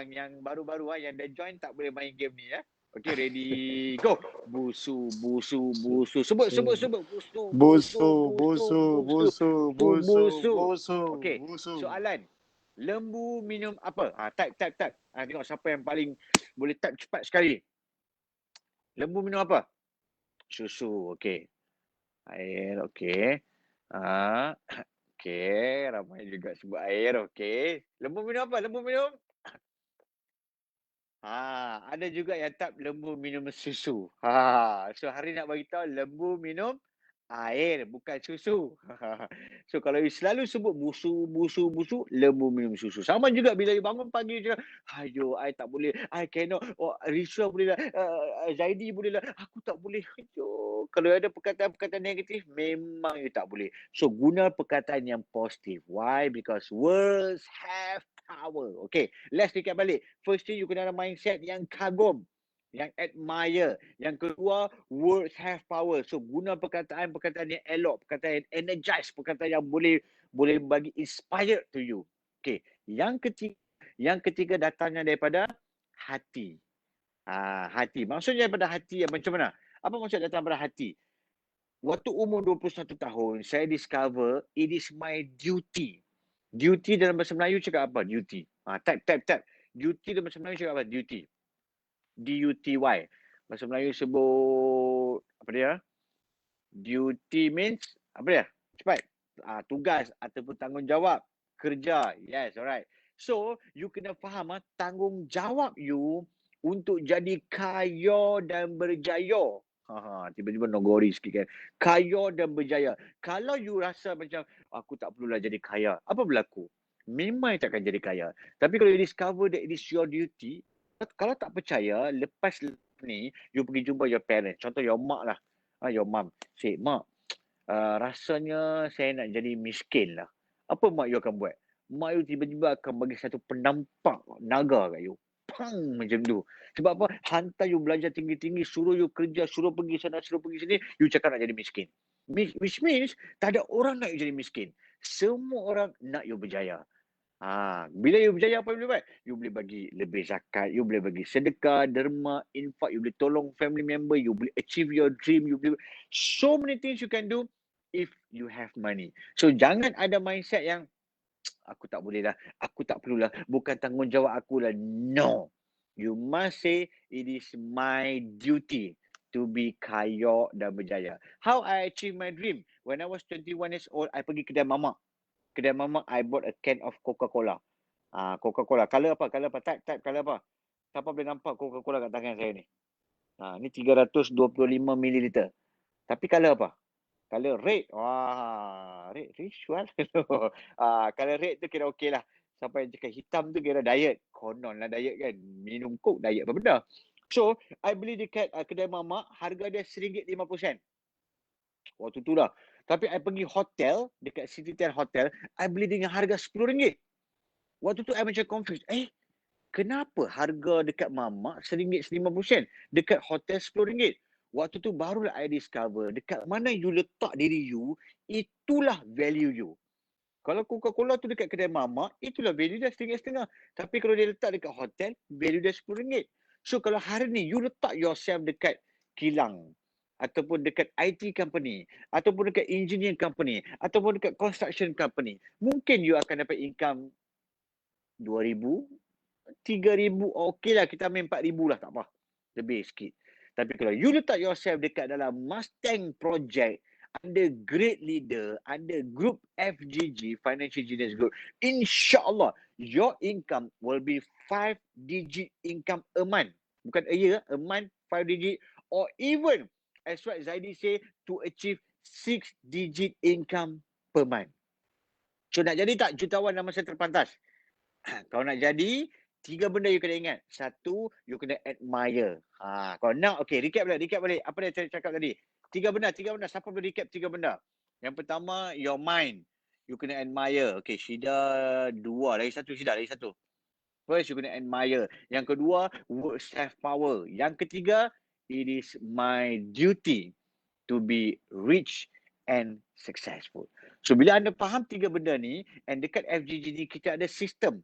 S4: Yang baru-baru yang dah join tak boleh main game ni ya. Okay, ready, go. Busu. Sebut. Busu. Okay, soalan. Lembu minum apa? Type. Tengok siapa yang paling boleh type cepat sekali. Lembu minum apa? Susu. Okay. Air. Okay. Okay. Ramai juga sebut air. Okay. Lembu minum apa? Ada juga yang type lembu minum susu. So hari nak bagi tahu lembu minum air bukan susu. So kalau you selalu sebut busu, lembu minum susu. Sama juga bila you bangun pagi je, ayo I tak boleh, I cannot. Risha boleh lah, Zaidi boleh lah, aku tak boleh. Ayo, kalau ada perkataan-perkataan negatif, memang you tak boleh. So guna perkataan yang positif. Why? Because words have power. Okay, let's recap balik. First thing, you kena ada mindset yang kagum, yang admire. Yang kedua, words have power. So guna perkataan-perkataan yang elok, perkataan yang energize, perkataan yang boleh bagi inspired to you. Okay, yang ketiga datangnya daripada hati. Hati. Maksudnya daripada hati yang macam mana? Apa maksud datang daripada hati? Waktu umur 21 tahun, saya discover it is my duty. Duty dalam bahasa Melayu cakap apa? Duty. Type. Duty dalam bahasa Melayu cakap apa? Duty. D-U-T-Y. Bahasa Melayu sebut, apa dia? Duty means, apa dia? Cepat. Tugas ataupun tanggungjawab. Kerja. Yes, alright. So, you kena faham tanggungjawab you untuk jadi kaya dan berjaya. Tiba-tiba nogori sikit kan. Kaya dan berjaya. Kalau you rasa macam, aku tak perlulah jadi kaya. Apa berlaku? Memang takkan jadi kaya. Tapi kalau you discover that it is your duty, kalau tak percaya, lepas ni, you pergi jumpa your parents. Contoh your mak lah. Your mom. Say, mak, rasanya saya nak jadi miskin lah. Apa mak you akan buat? Mak you tiba-tiba akan bagi satu penampak naga kat you. Pang macam tu. Sebab apa? Hantar you belajar tinggi-tinggi, suruh you kerja, suruh pergi sana, suruh pergi sini, you cakap nak jadi miskin. Which means, tak ada orang nak you jadi miskin. Semua orang nak you berjaya. Bila you berjaya, apa you boleh buat? You boleh bagi lebih zakat, you boleh bagi sedekah, derma, infak, you boleh tolong family member, you boleh achieve your dream, you boleh so many things you can do if you have money. So jangan ada mindset yang aku tak boleh lah, aku tak perlulah, bukan tanggungjawab aku lah. No. You must say it is my duty to be kaya dan berjaya. How I achieve my dream? When I was 21 years old, I pergi kedai mamak. Kedai mamak, I bought a can of Coca-Cola. Coca-Cola. Color apa? Color apa? Type color apa? Siapa boleh nampak Coca-Cola kat tangan saya ni? Ni 325 ml. Tapi color apa? Color red. Wah, red ritual. Color red tu kira okey lah. Sampai yang cakap hitam tu kira diet. Konon lah diet kan. Minum coke diet apa benda. So, I beli dekat kedai mamak, harga dia RM1.50. Waktu tu lah. Tapi I pergi hotel, dekat Citytel Hotel, I beli dengan harga RM10. Waktu tu I macam confused. Kenapa harga dekat mamak RM1.50? Dekat hotel RM10. Waktu tu barulah I discover, dekat mana you letak diri you, itulah value you. Kalau Coca-Cola tu dekat kedai mamak, itulah value dia RM1.50. Tapi kalau dia letak dekat hotel, value dia RM10. So kalau hari ni you letak yourself dekat kilang, ataupun dekat IT company, ataupun dekat engineer company, ataupun dekat construction company, mungkin you akan dapat income 2,000, 3,000, okey lah, kita ambil 4,000 lah, tak apa. Lebih sikit. Tapi kalau you letak yourself dekat dalam Mustang Project, under great leader, under group FGG, Financial Genius Group, insyaAllah, your income will be 5-digit income a month. Bukan a year, a month, 5-digit, or even, as what Zaidi say, to achieve 6-digit income per month. So nak jadi tak jutawan dalam masa terpantas? Kalau nak jadi, 3 benda you kena ingat. 1, you kena admire. Kalau nak, okay, recap balik. Apa dia cakap tadi? 3 benda. Siapa boleh recap 3 benda? Yang pertama, your mind. You kena admire. Okay, Syida 2. Lagi satu. First, you kena admire. Yang kedua, work self-power. Yang ketiga, it is my duty to be rich and successful. So, bila anda faham 3 benda ni, and dekat FGG ni, kita ada sistem.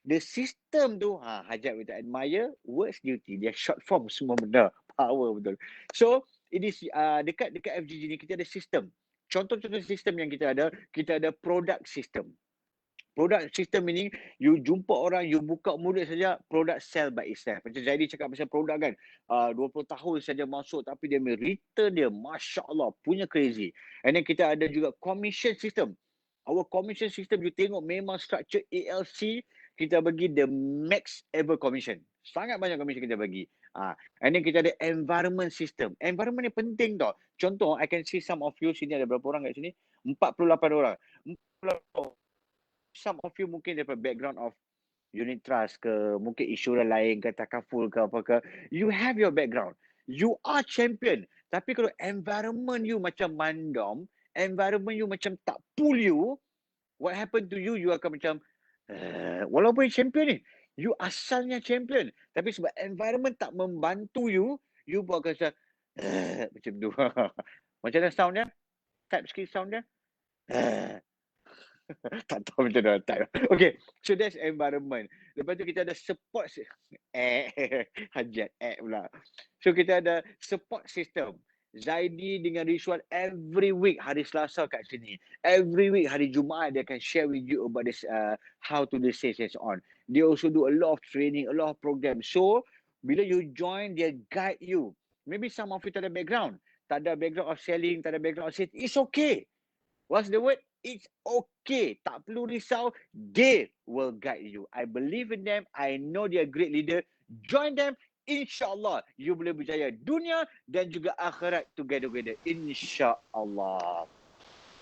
S4: The system tu, hajat with admire, words, duty. Dia short form semua benda. Power betul. So, it is dekat FGG ni kita ada sistem. Contoh-contoh sistem yang kita ada product system. Product system meaning you jumpa orang, you buka mulut saja, product sell by itself. Macam Zaidi cakap pasal produk kan, 20 tahun saja masuk tapi dia return dia, Masya Allah, punya crazy. And then kita ada juga commission system. Our commission system, you tengok memang structure ALC, kita bagi the max ever commission. Sangat banyak commission kita bagi. And then kita ada environment system. Environment ni penting tau. Contoh, I can see some of you sini, ada berapa orang kat sini? 48 orang. 48. Some of you mungkin daripada background of unit trust ke, mungkin insurans lain ke, takaful ke apa ke. You have your background. You are champion. Tapi kalau environment you macam mandom, environment you macam tak pull you, what happen to you? You akan macam, walaupun champion ni, you asalnya champion. Tapi sebab environment tak membantu you, you pun akan macam, macam tu. Macam mana sound dia? Type sikit sound dia. Tak tahu macam mana type. Okay, so that's environment. Lepas tu kita ada support hajat pula. So kita ada support system. Zaidi dengan Rizwan every week hari Selasa kat sini. Every week hari Jumaat dia akan share with you about this how to do sales and so on. They also do a lot of training, a lot of program. So bila you join, dia guide you. Maybe some of you tak ada background. Tak ada background of selling, tak ada background of sales. It's okay. What's the word? It's okay. Tak perlu risau. They will guide you. I believe in them. I know they are great leader. Join them. InsyaAllah, you boleh berjaya dunia dan juga akhirat together. InsyaAllah.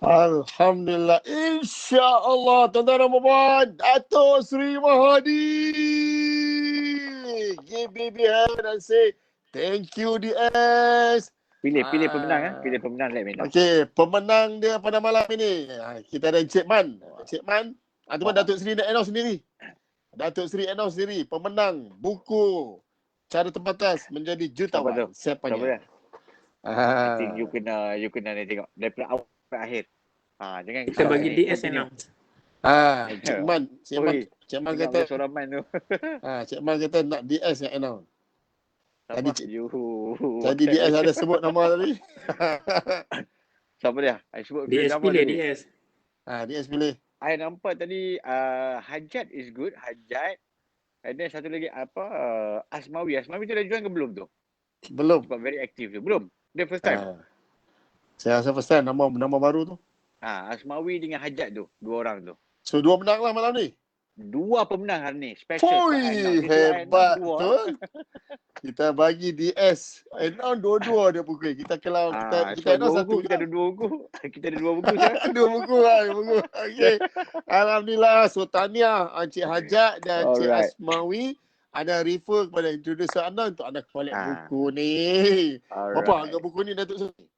S1: Alhamdulillah. InsyaAllah. Tuan-tuan dan puan-puan, Dato' Sri Mahathir. Give baby hand and say, thank you DS.
S4: Pilih pemenang. Pilih pemenang. Let me know.
S1: Okey, pemenang dia pada malam ini. Kita ada Encik Man. Encik Man, ataupun Dato' Sri nak announce sendiri. Dato' Sri announce sendiri. Pemenang buku Cara Terbatas Menjadi Jutawan. Siapanya?
S4: I think you kena ni tengok. Daripada awal sampai akhir. Jangan
S5: kita bagi DS announce.
S1: Cik Man kata
S4: suara Man tu.
S1: Cik Man kata nak DS yang announce. Tadi
S4: Tadi
S1: DS ada sebut nama tadi.
S4: Siapa dia? I sebut
S5: DS
S4: nama
S5: pilih
S4: tadi.
S5: DS.
S1: DS pilih.
S4: I nampak tadi Hajat is good. Hajat. And then satu lagi apa? Asmawi. Asmawi tu dah join ke belum tu?
S1: Belum.
S4: Sebab very active tu. Belum. Dia first time.
S1: Saya rasa first time nama baru tu.
S4: Asmawi dengan Hajat tu. 2 orang tu.
S1: So 2 menang lah malam ni.
S4: 2 pemenang hari ni. Special.
S1: Fui, hebat betul. Kita bagi DS. Now dua-dua dia pukul. Kita kalau kita
S4: so 2
S1: satu
S4: buku. Kita ada 2 buku. Kita ada 2 buku sekarang.
S1: 2 buku lah. Okey. Alhamdulillah. So tahniah Encik Hajat dan Encik
S4: Alright.
S1: Asmawi. Anda refer kepada introducer anda untuk anda collect buku ni. Berapa
S4: Alright.
S1: harga buku ni Datuk Seri?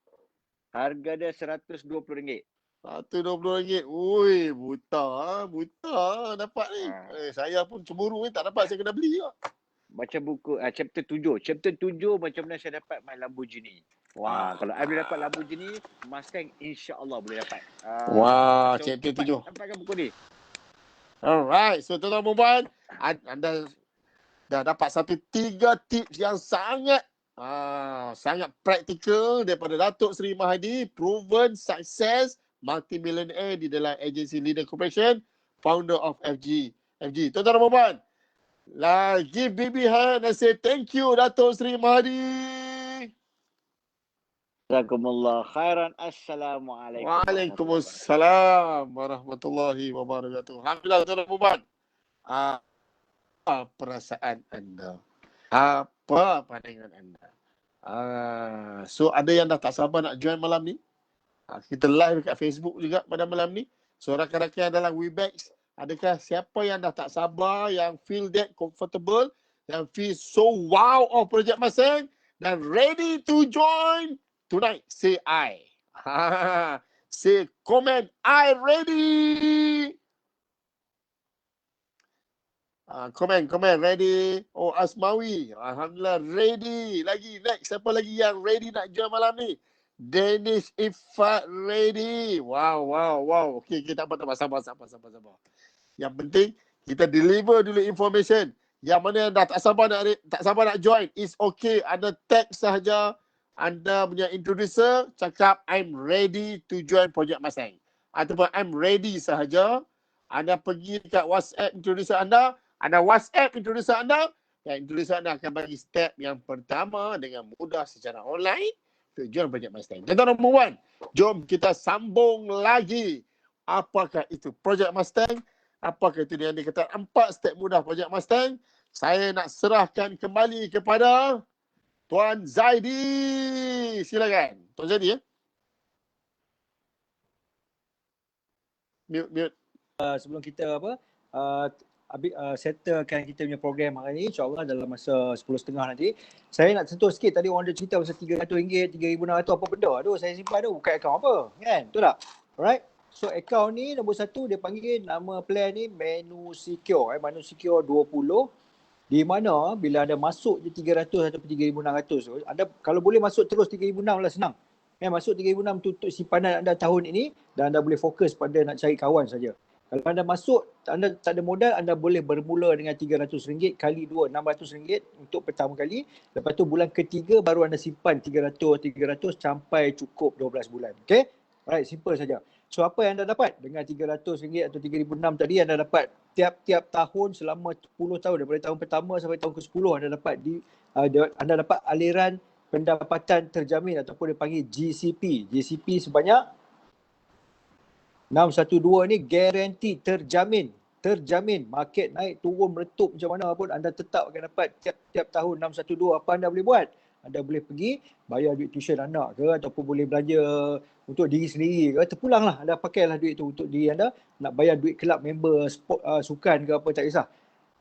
S4: Harga dia RM120.
S1: RM120. Ui, buta dapat ni. Saya pun cemburu ni tak dapat, saya kena beli juga.
S4: Baca buku chapter 7. Chapter 7 macam mana saya dapat my Lamborghini. Wah, kalau I boleh dapat Lamborghini, Mustang insya-Allah boleh dapat.
S1: Wah,
S4: so
S1: chapter 7.
S4: Dapatkan buku ni.
S1: Alright, so tuan-tuan dan puan, anda dah dapat 3 tips yang sangat praktikal daripada Datuk Seri Mahathir, proven success multi-millionaire di dalam agensi Leader Corporation, founder of FG. Tuan-tuan dan puan, give big hand and say thank you Datuk Seri Mahathir.
S4: Jazakumullah khairan. Assalamualaikum.
S1: Waalaikumsalam warahmatullahi wabarakatuh. Alhamdulillah tuan-tuan dan puan. Apa perasaan anda? Apa pandangan anda? So ada yang dah tak sabar nak join malam ni. Kita live dekat Facebook juga pada malam ni. So rakan-rakan dalam Webex, adakah siapa yang dah tak sabar, yang feel that comfortable, yang feel so wow of Project Mustang dan ready to join tonight? Say I. Say comment I ready. Komen ready. Oh, Asmawi, alhamdulillah ready. Lagi next, siapa lagi yang ready nak join malam ni? Danish Ifat ready. Wow. Okey, kita tak sabar. Yang penting kita deliver dulu information. Yang mana yang dah tak sabar nak join, is okay. Anda tag sahaja anda punya introducer, cakap I'm ready to join Project Mustang. Ataupun I'm ready sahaja. Anda pergi dekat WhatsApp introducer anda WhatsApp introducer anda, dan introducer anda akan bagi step yang pertama dengan mudah secara online untuk join Project Mustang. Tuan-tuan dan puan, jom kita sambung lagi. Apakah itu Project Mustang? Apakah itu yang dikatakan 4 step mudah Project Mustang? Saya nak serahkan kembali kepada Tuan Zaidi. Silakan. Tuan Zaidi, Mute.
S3: Sebelum kita settlekan kita punya program hari ni, insyaAllah dalam masa 10.30 nanti. Saya nak sentuh sikit, tadi orang ada cerita pasal RM300, RM3,600 apa benda tu. Saya simpan tu bukan akaun apa, kan? Betul tak? Alright. So akaun ni nombor 1 dia panggil nama plan ni Menu Secure. Menu Secure 20. Di mana bila anda masuk je 300 ataupun 3,600 tu, anda kalau boleh masuk terus 3,600 lah, senang. Masuk 3,600 untuk simpanan anda tahun ini dan anda boleh fokus pada nak cari kawan saja. Kalau anda masuk, anda tak ada modal, anda boleh bermula dengan RM300 kali 2, RM600 untuk pertama kali. Lepas tu bulan ketiga baru anda simpan 300 sampai cukup 12 bulan. Okay? Alright, simple saja. So apa yang anda dapat? Dengan RM300 atau RM3,600 tadi, anda dapat tiap-tiap tahun selama 10 tahun. Daripada tahun pertama sampai tahun ke-10 anda dapat aliran pendapatan terjamin ataupun dia panggil GCP. GCP sebanyak 612 ni guarantee terjamin. Market naik, turun, meletup macam mana pun anda tetap akan dapat tiap tahun 612. Apa anda boleh buat? Anda boleh pergi bayar duit tuition anak ke, ataupun boleh belanja untuk diri sendiri ke, terpulanglah. Anda pakailah duit tu untuk diri anda, nak bayar duit kelab member, sukan ke apa, tak kisah.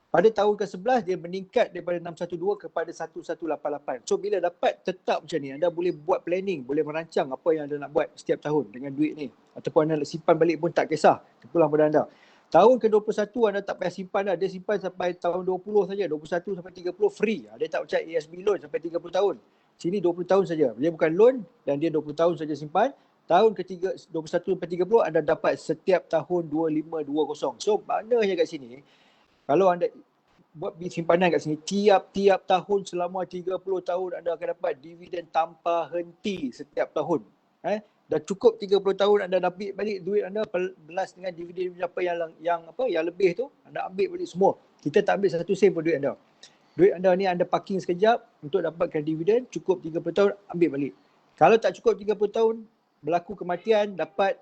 S3: Pada tahun ke-11 dia meningkat daripada 612 kepada 1188. So bila dapat tetap macam ni, anda boleh buat planning, boleh merancang apa yang anda nak buat setiap tahun dengan duit ni. Ataupun anda nak simpan balik pun tak kisah, terpulang pada anda. Tahun ke-21 anda tak payah simpan dah, dia simpan sampai tahun 20 saja, 21 sampai 30 free. Dia tak macam ASB loan sampai 30 tahun. Sini 20 tahun saja. Dia bukan loan dan dia 20 tahun saja simpan. Tahun ketiga 21 sampai 30 anda dapat setiap tahun 2520. So maknanya kat sini, kalau anda buat simpanan kat sini, tiap-tiap tahun selama 30 tahun anda akan dapat dividen tanpa henti setiap tahun. Dah cukup 30 tahun anda ambil balik duit anda belas dengan dividen apa yang lebih tu, anda ambil balik semua. Kita tak ambil satu sen pun duit anda. duit anda ni anda parking sekejap untuk dapatkan dividen, cukup 30 tahun ambil balik. Kalau tak cukup 30 tahun, berlaku kematian dapat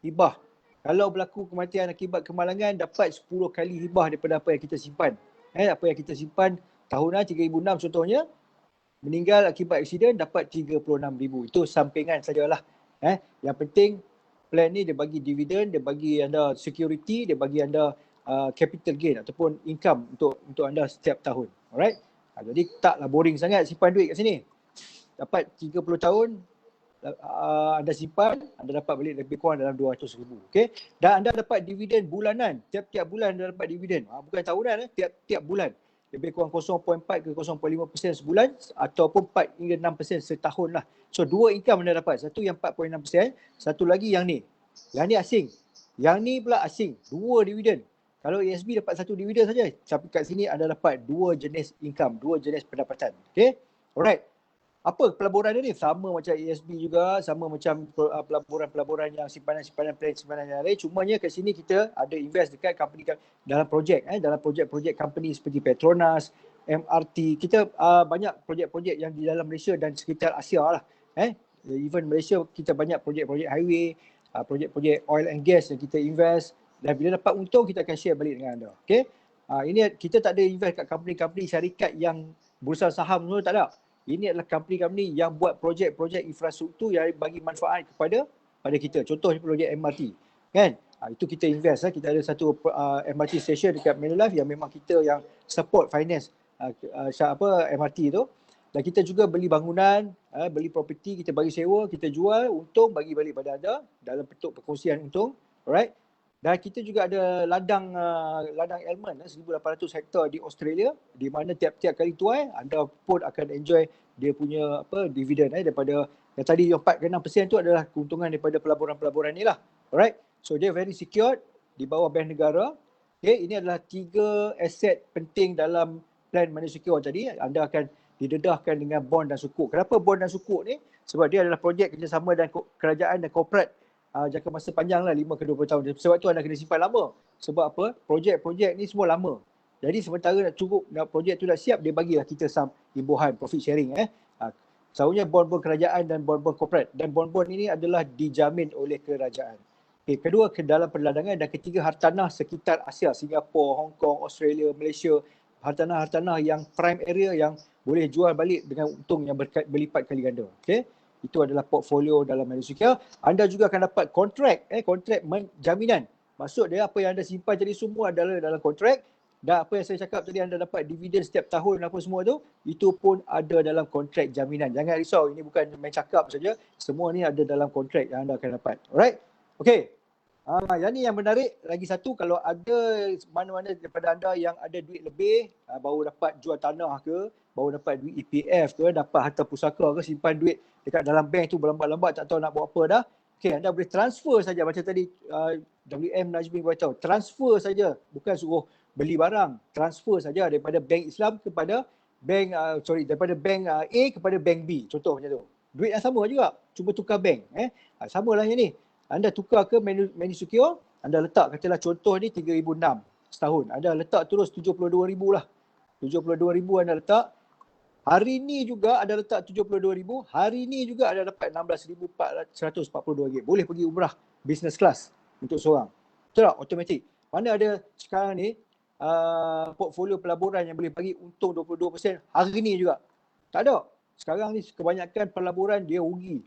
S3: hibah. Kalau berlaku kematian akibat kemalangan, dapat 10 kali hibah daripada apa yang kita simpan. Apa yang kita simpan tahunan 3,006 contohnya, meninggal akibat aksiden dapat 36,000. Itu sampingan sajalah. Yang penting plan ni dia bagi dividen, dia bagi anda security, dia bagi anda capital gain ataupun income untuk anda setiap tahun. Alright? Jadi taklah boring sangat simpan duit kat sini. Dapat 30 tahun anda simpan, anda dapat balik lebih kurang dalam 200,000. Okay? Dan anda dapat dividen bulanan. Tiap-tiap bulan anda dapat dividen. Bukan tahunan, tiap-tiap bulan. Lebih kurang 0.4 ke 0.5% sebulan ataupun 4 hingga 6% setahun lah. So 2 income anda dapat. Satu yang 4.6%, satu lagi yang ni. Yang ni asing. Yang ni pula asing. 2 dividen. Kalau ASB dapat 1 dividen saja, tapi kat sini anda dapat 2 jenis income, 2 jenis pendapatan. Okay? Alright. Apa pelaburan ni? Sama macam ASB juga, sama macam pelaburan-pelaburan yang simpanan-simpanan plan simpanan yang lain. Cumanya kat sini kita ada invest dekat company dalam projek, dalam projek-projek company seperti Petronas, MRT. Kita banyak projek-projek yang di dalam Malaysia dan sekitar Asia lah. Even Malaysia kita banyak projek-projek highway, projek-projek oil and gas yang kita invest, dan bila dapat untung kita akan share balik dengan anda. Okay? Ini kita tak ada invest kat company-company syarikat yang bursa saham semua, tak ada. Ini adalah company-company yang buat projek-projek infrastruktur yang bagi manfaat kepada kita. Contohnya projek MRT. Kan? Itu kita invest. Kita ada satu MRT station dekat Manulife yang memang kita yang support finance MRT tu. Dan kita juga beli bangunan, beli property, kita bagi sewa, kita jual, untung bagi balik pada anda dalam bentuk perkongsian untung. Alright? Dan kita juga ada ladang elemen 1,800 hektar di Australia, di mana tiap-tiap kali tuai anda pun akan enjoy dia punya dividen daripada yang tadi yang 4 ke 6% tu adalah keuntungan daripada pelaburan-pelaburan ni lah. Alright. So dia very secured di bawah bank negara. Okay, ini adalah 3 aset penting dalam plan money secure tadi. Anda akan didedahkan dengan bond dan sukuk. Kenapa bond dan sukuk ni? Sebab dia adalah projek kerjasama dan kerajaan dan korporat jangka masa panjang lah, 5 ke 20 tahun. Sebab tu anda kena simpan lama. Sebab apa? Projek-projek ni semua lama. Jadi sementara projek tu dah siap, dia bagilah kita some imbuhan, profit sharing. Selalunya bond-bond kerajaan dan bond-bond korporat. Dan bond-bond ini adalah dijamin oleh kerajaan. Okay, kedua, dalam perladangan, dan ketiga, hartanah sekitar Asia, Singapura, Hong Kong, Australia, Malaysia. Hartanah-hartanah yang prime area yang boleh jual balik dengan untung yang berlipat kali ganda. Okay? Itu adalah portfolio dalam money secure. Anda juga akan dapat kontrak, kontrak jaminan. Maksud dia apa yang anda simpan tadi semua adalah dalam kontrak, dan apa yang saya cakap tadi anda dapat dividen setiap tahun apa semua tu, itu pun ada dalam kontrak jaminan. Jangan risau, ini bukan main cakap saja. Semua ni ada dalam kontrak yang anda akan dapat. Alright? Okay. Yang ni yang menarik lagi satu, kalau ada mana-mana daripada anda yang ada duit lebih, baru dapat jual tanah ke, baru dapat duit EPF ke, dapat harta pusaka ke, simpan duit dekat dalam bank tu berlambat-lambat tak tahu nak buat apa dah. Okay, anda boleh transfer saja macam tadi WM Najmi beritahu. Transfer saja, bukan suruh beli barang. Transfer saja daripada bank Islam kepada daripada bank A kepada bank B. Contoh macam tu. Duit yang sama juga, cuma tukar bank. Samalah yang ni. Anda tukar ke money secure, anda letak katalah contoh ni 3,006 setahun. Anda letak terus 72,000 lah. 72,000 anda letak. Hari ni juga anda letak 72,000. Hari ni juga anda dapat 16,142 ringgit. Boleh pergi umrah business class untuk seorang. Betul tak? Automatic. Mana ada sekarang ni portfolio pelaburan yang boleh bagi untung 22% hari ni juga. Tak ada. Sekarang ni kebanyakan pelaburan dia rugi.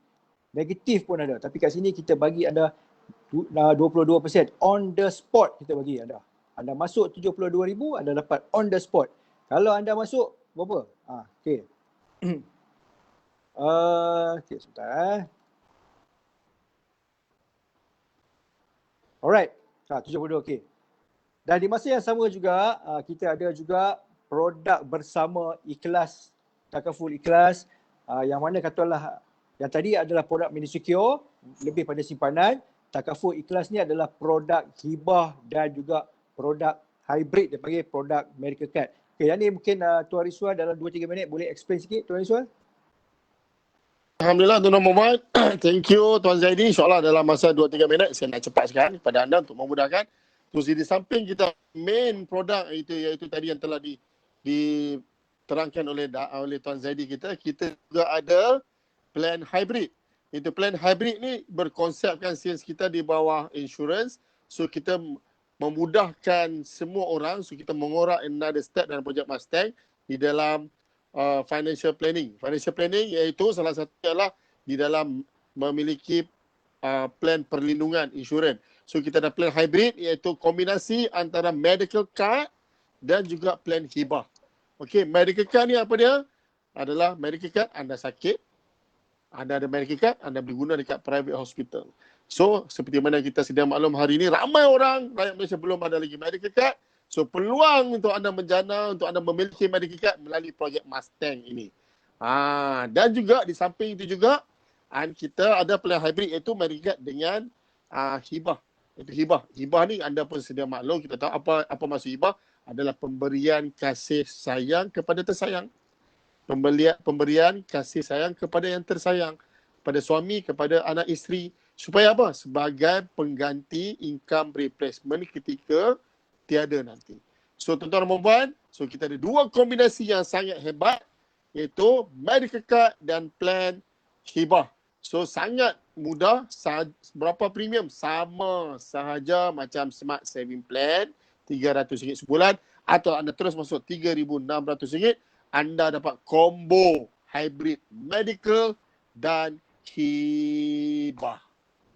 S3: Negatif pun ada. Tapi kat sini kita bagi anda 22% on the spot kita bagi anda. Anda masuk 72,000, anda dapat on the spot. Kalau anda masuk berapa? Okey. Okey, sebentar. Alright. 72 okey. Dan di masa yang sama juga kita ada juga produk bersama ikhlas, takaful ikhlas, yang mana katalah yang tadi adalah produk money secure, lebih pada simpanan. Takaful ikhlas ni adalah produk hibah dan juga produk hybrid, dia panggil produk medical card. Okay, yang ni mungkin Tuan Rizwan dalam 2-3 minit boleh explain sikit Tuan Rizwan?
S1: Alhamdulillah Tuan Muhammad. Thank you Tuan Zaidi. InsyaAllah dalam masa 2-3 minit saya nak cepat sekali kepada anda untuk memudahkan. Terus di samping kita main produk iaitu tadi yang telah terangkan oleh Tuan Zaidi kita juga ada plan hybrid. Itu plan hybrid ni berkonsepkan sales kita di bawah insurance. So kita memudahkan semua orang. So kita mengorak another step dalam projek Mustang di dalam financial planning. Financial planning iaitu salah satu adalah di dalam memiliki plan perlindungan insurans. So kita ada plan hybrid iaitu kombinasi antara medical card dan juga plan hibah. Okey, medical card ni apa dia? Adalah medical card anda sakit, anda ada medical card, anda boleh guna dekat private hospital. So, seperti mana kita sedia maklum hari ini, ramai orang rakyat Malaysia belum ada lagi medical card. So, peluang untuk anda menjana, untuk anda memiliki medical card melalui projek Mustang ini. Dan juga di samping itu juga, kita ada plan hybrid iaitu medical card dengan hibah. Itu hibah. Hibah ni anda pun sedia maklum, kita tahu apa maksud hibah adalah pemberian kasih sayang kepada tersayang. Pemberian kasih sayang kepada yang tersayang, pada suami, kepada anak isteri, supaya apa? Sebagai pengganti income replacement ketika tiada nanti. So tuan-tuan dan puan-puan, so kita ada dua kombinasi yang sangat hebat, iaitu medical card dan plan hibah. So sangat mudah, berapa premium? Sama sahaja macam smart saving plan, RM300 sebulan, atau anda terus masuk RM3,600, anda dapat combo hybrid medical dan hibah.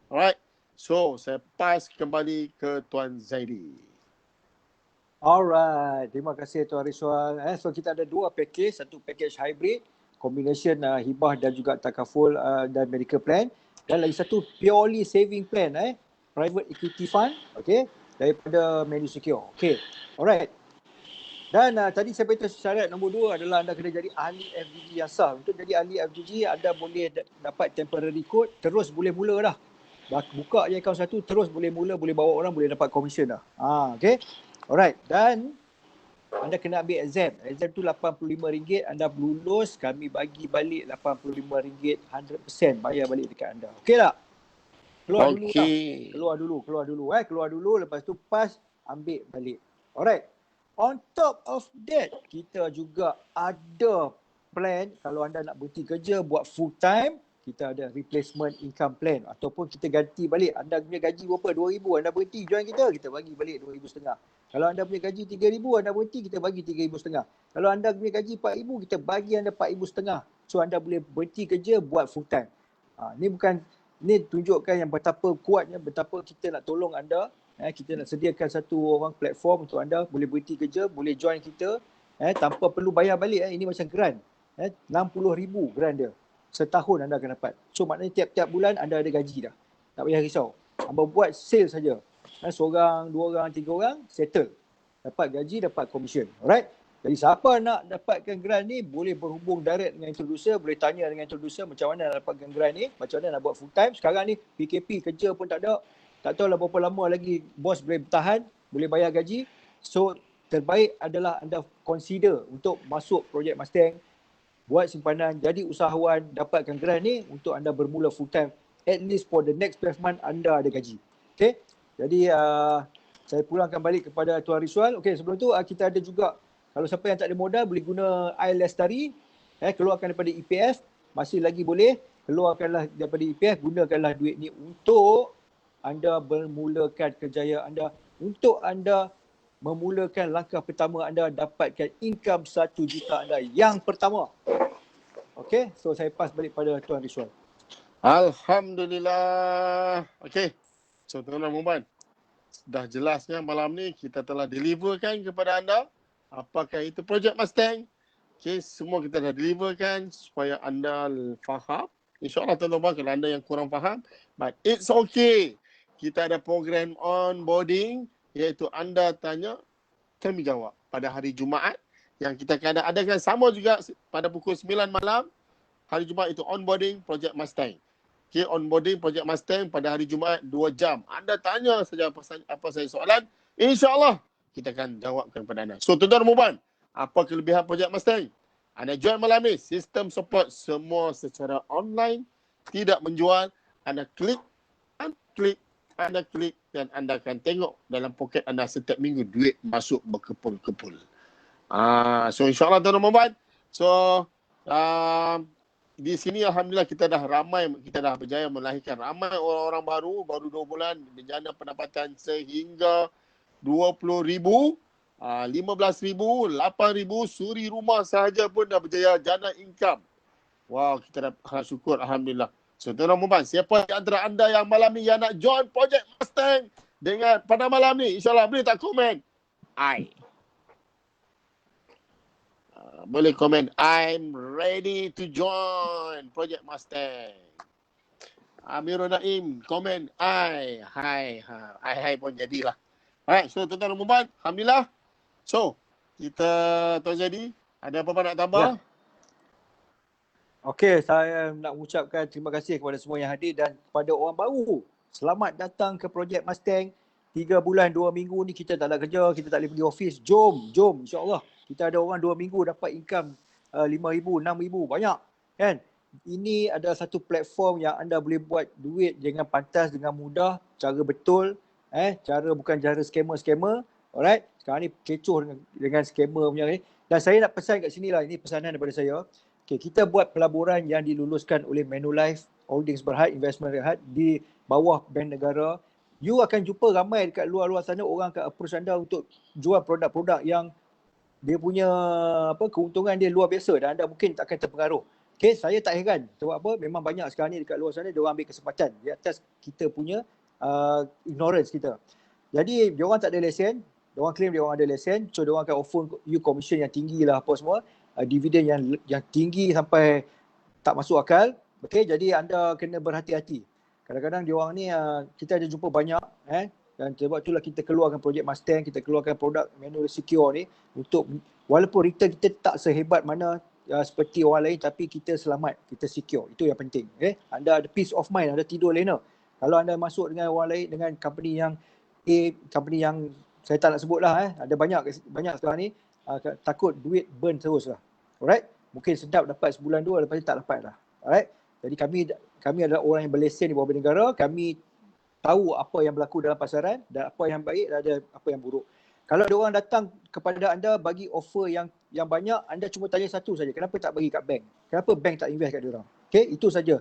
S1: Alright. So, saya pass kembali ke Tuan Zaidi.
S3: Alright. Terima kasih Tuan Rizwan. So, kita ada dua package. Satu package hybrid, combination hibah dan juga takaful dan medical plan. Dan lagi satu purely saving plan, private equity fund, okay, daripada Medisecure. Okay. Alright. Dan tadi saya beritahu syarat nombor 2 adalah anda kena jadi ahli FGG yang sah. Untuk jadi ahli FGG, anda boleh dapat temporary code, terus boleh mula dah. Buka je akaun satu, terus boleh mula, boleh bawa orang, boleh dapat commission dah. Okay. Alright. Dan anda kena ambil exam. Exam tu RM85. Anda lulus, kami bagi balik RM85 100%. Bayar balik dekat anda. Okay tak? Keluar dulu lah. Keluar dulu. Lepas tu pass, ambil balik. Alright. On top of that, kita juga ada plan kalau anda nak berhenti kerja buat full time, kita ada replacement income plan ataupun kita ganti balik. Anda punya gaji berapa? RM2,000, anda berhenti join kita bagi balik RM2,500. Kalau anda punya gaji RM3,000, anda berhenti, kita bagi RM3,500. Kalau anda punya gaji RM4,000, kita bagi anda RM4,500. So anda boleh berhenti kerja buat full time. Ni tunjukkan yang betapa kuatnya, betapa kita nak tolong anda. Kita nak sediakan satu orang platform untuk anda boleh berhenti kerja, boleh join kita tanpa perlu bayar balik. Ini macam grant. RM60,000 grant dia. Setahun anda akan dapat. So maknanya tiap-tiap bulan anda ada gaji dah. Tak payah risau. Anda buat sale saja. Seorang, dua orang, tiga orang, settle. Dapat gaji, dapat commission. Alright? Jadi siapa nak dapatkan grant ni, boleh berhubung direct dengan introducer, boleh tanya dengan introducer macam mana nak dapatkan grant ni, macam mana nak buat full time. Sekarang ni PKP, kerja pun tak ada. Tak tahulah berapa lama lagi bos boleh bertahan, boleh bayar gaji. So terbaik adalah anda consider untuk masuk projek Mustang, buat simpanan, jadi usahawan, dapatkan grant ni untuk anda bermula full time. At least for the next 12 month anda ada gaji. Okay? Jadi saya pulangkan balik kepada Tuan Rizwan. Okay, sebelum tu kita ada juga, kalau siapa yang tak ada modal boleh guna iLestari, keluarkan daripada EPF, masih lagi boleh, keluarkanlah daripada EPF, gunakanlah duit ni untuk anda bermulakan kerjaya anda, untuk anda memulakan langkah pertama anda dapatkan income 1 juta anda yang pertama. Okay, so saya pass balik pada Tuan Rizwan.
S1: Alhamdulillah. Okay, so tuan-tuan dan puan, dah jelasnya malam ni kita telah deliverkan kepada anda apakah itu projek Mustang. Okay, semua kita dah deliverkan supaya anda faham. InsyaAllah tuan-tuan, kalau anda yang kurang faham, but it's okay. Kita ada program onboarding, iaitu anda tanya, kami jawab pada hari Jumaat, yang kita akan adakan sama juga pada pukul 9 malam. Hari Jumaat itu onboarding projek Mustang. Okay, onboarding projek Mustang pada hari Jumaat 2 jam. Anda tanya saja apa saja soalan, InsyaAllah kita akan jawabkan kepada anda. So tuan-tuan dan puan, apa kelebihan projek Mustang? Anda join malam ni, sistem support semua secara online, tidak menjual. Anda klik, anda klik dan anda akan tengok dalam poket anda setiap minggu duit masuk berkepul-kepul. So insyaAllah tuan-tuan dan puan. So di sini alhamdulillah kita dah berjaya melahirkan ramai orang-orang baru 2 bulan berjana pendapatan sehingga 20,000, 15,000, 8,000, suri rumah sahaja pun dah berjaya jana income. Wow, kita dah syukur alhamdulillah. So tuan-tuan dan puan, siapa di antara anda yang malam ni yang nak join Project Mustang dengan pada malam ni, insyaAllah boleh tak komen? Boleh komen, I'm ready to join Project Mustang. Amirul Naim komen, hai pun jadilah. Alright, so tuan-tuan dan puan, alhamdulillah. So, kita Tuan Zadi, ada apa-apa nak tambah?
S3: Ya. Okey, saya nak mengucapkan terima kasih kepada semua yang hadir dan kepada orang baru. Selamat datang ke Project Mustang. 3 bulan 2 minggu ni kita tak ada kerja, kita tak boleh pergi office. Jom insya-Allah. Kita ada orang 2 minggu dapat income 5,000, 6,000, banyak kan. Ini adalah satu platform yang anda boleh buat duit dengan pantas, dengan mudah, cara betul, cara bukan cara scammer. Alright, sekarang ni kecoh dengan scammer punya ni. Dan saya nak pesan kat sini lah, ini pesanan daripada saya. Okay, kita buat pelaburan yang diluluskan oleh Manulife Holdings Berhad, Investment Berhad di bawah Bank Negara. You akan jumpa ramai dekat luar-luar sana orang akan approach anda untuk jual produk-produk yang dia punya keuntungan dia luar biasa dan anda mungkin tak akan terpengaruh. Okay, saya tak heran. Sebab apa? Memang banyak sekarang ni dekat luar sana dia orang ambil kesempatan di atas kita punya ignorance kita. Jadi dia orang tak ada lesen, dia orang claim dia orang ada lesen, so dia orang akan offer you commission yang tinggi lah apa semua, dividen yang tinggi sampai tak masuk akal. Okay, jadi anda kena berhati-hati. Kadang-kadang dia orang ni kita ada jumpa banyak dan sebab itulah kita keluarkan Project Mustang, kita keluarkan produk Manulife Secure ni untuk walaupun return kita tak sehebat mana seperti orang lain tapi kita selamat, kita secure. Itu yang penting. Okay? Anda ada peace of mind, anda tidur lena. Kalau anda masuk dengan orang lain, dengan company yang company yang saya tak nak sebut lah. Ada banyak sekarang ni takut duit burn terus lah. Alright? Mungkin sedap dapat sebulan 2, lepas tu tak dapat lah. Alright? Jadi kami adalah orang yang berlesen di bawah negara. Kami tahu apa yang berlaku dalam pasaran dan apa yang baik dan ada apa yang buruk. Kalau ada orang datang kepada anda bagi offer yang banyak, anda cuma tanya satu saja. Kenapa tak bagi kat bank? Kenapa bank tak invest kat dia orang? Okay, itu saja.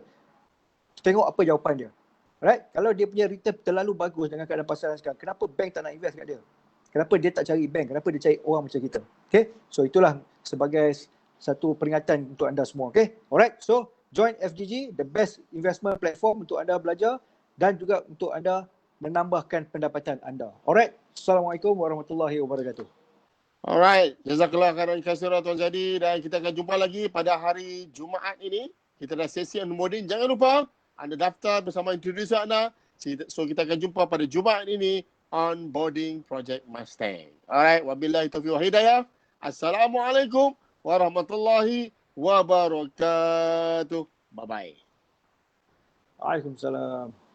S3: Tengok apa jawapan dia. Alright? Kalau dia punya return terlalu bagus dengan keadaan pasaran sekarang, kenapa bank tak nak invest kat dia? Kenapa dia tak cari bank? Kenapa dia cari orang macam kita? Okay? So itulah sebagai satu peringatan untuk anda semua. Okay? Alright? So join FGG, the best investment platform untuk anda belajar dan juga untuk anda menambahkan pendapatan anda. Alright? Assalamualaikum warahmatullahi wabarakatuh.
S1: Alright, jazakallah khairan katsiran Tuan Zadi, dan kita akan jumpa lagi pada hari Jumaat ini. Kita dah sesi onboarding. Jangan lupa anda daftar bersama introducer anda. So kita akan jumpa pada Jumaat ini onboarding Project Mustang. Alright, wabillahi taufiq wal hidayah. Assalamualaikum warahmatullahi wabarakatuh. Bye bye.
S3: Waalaikumsalam.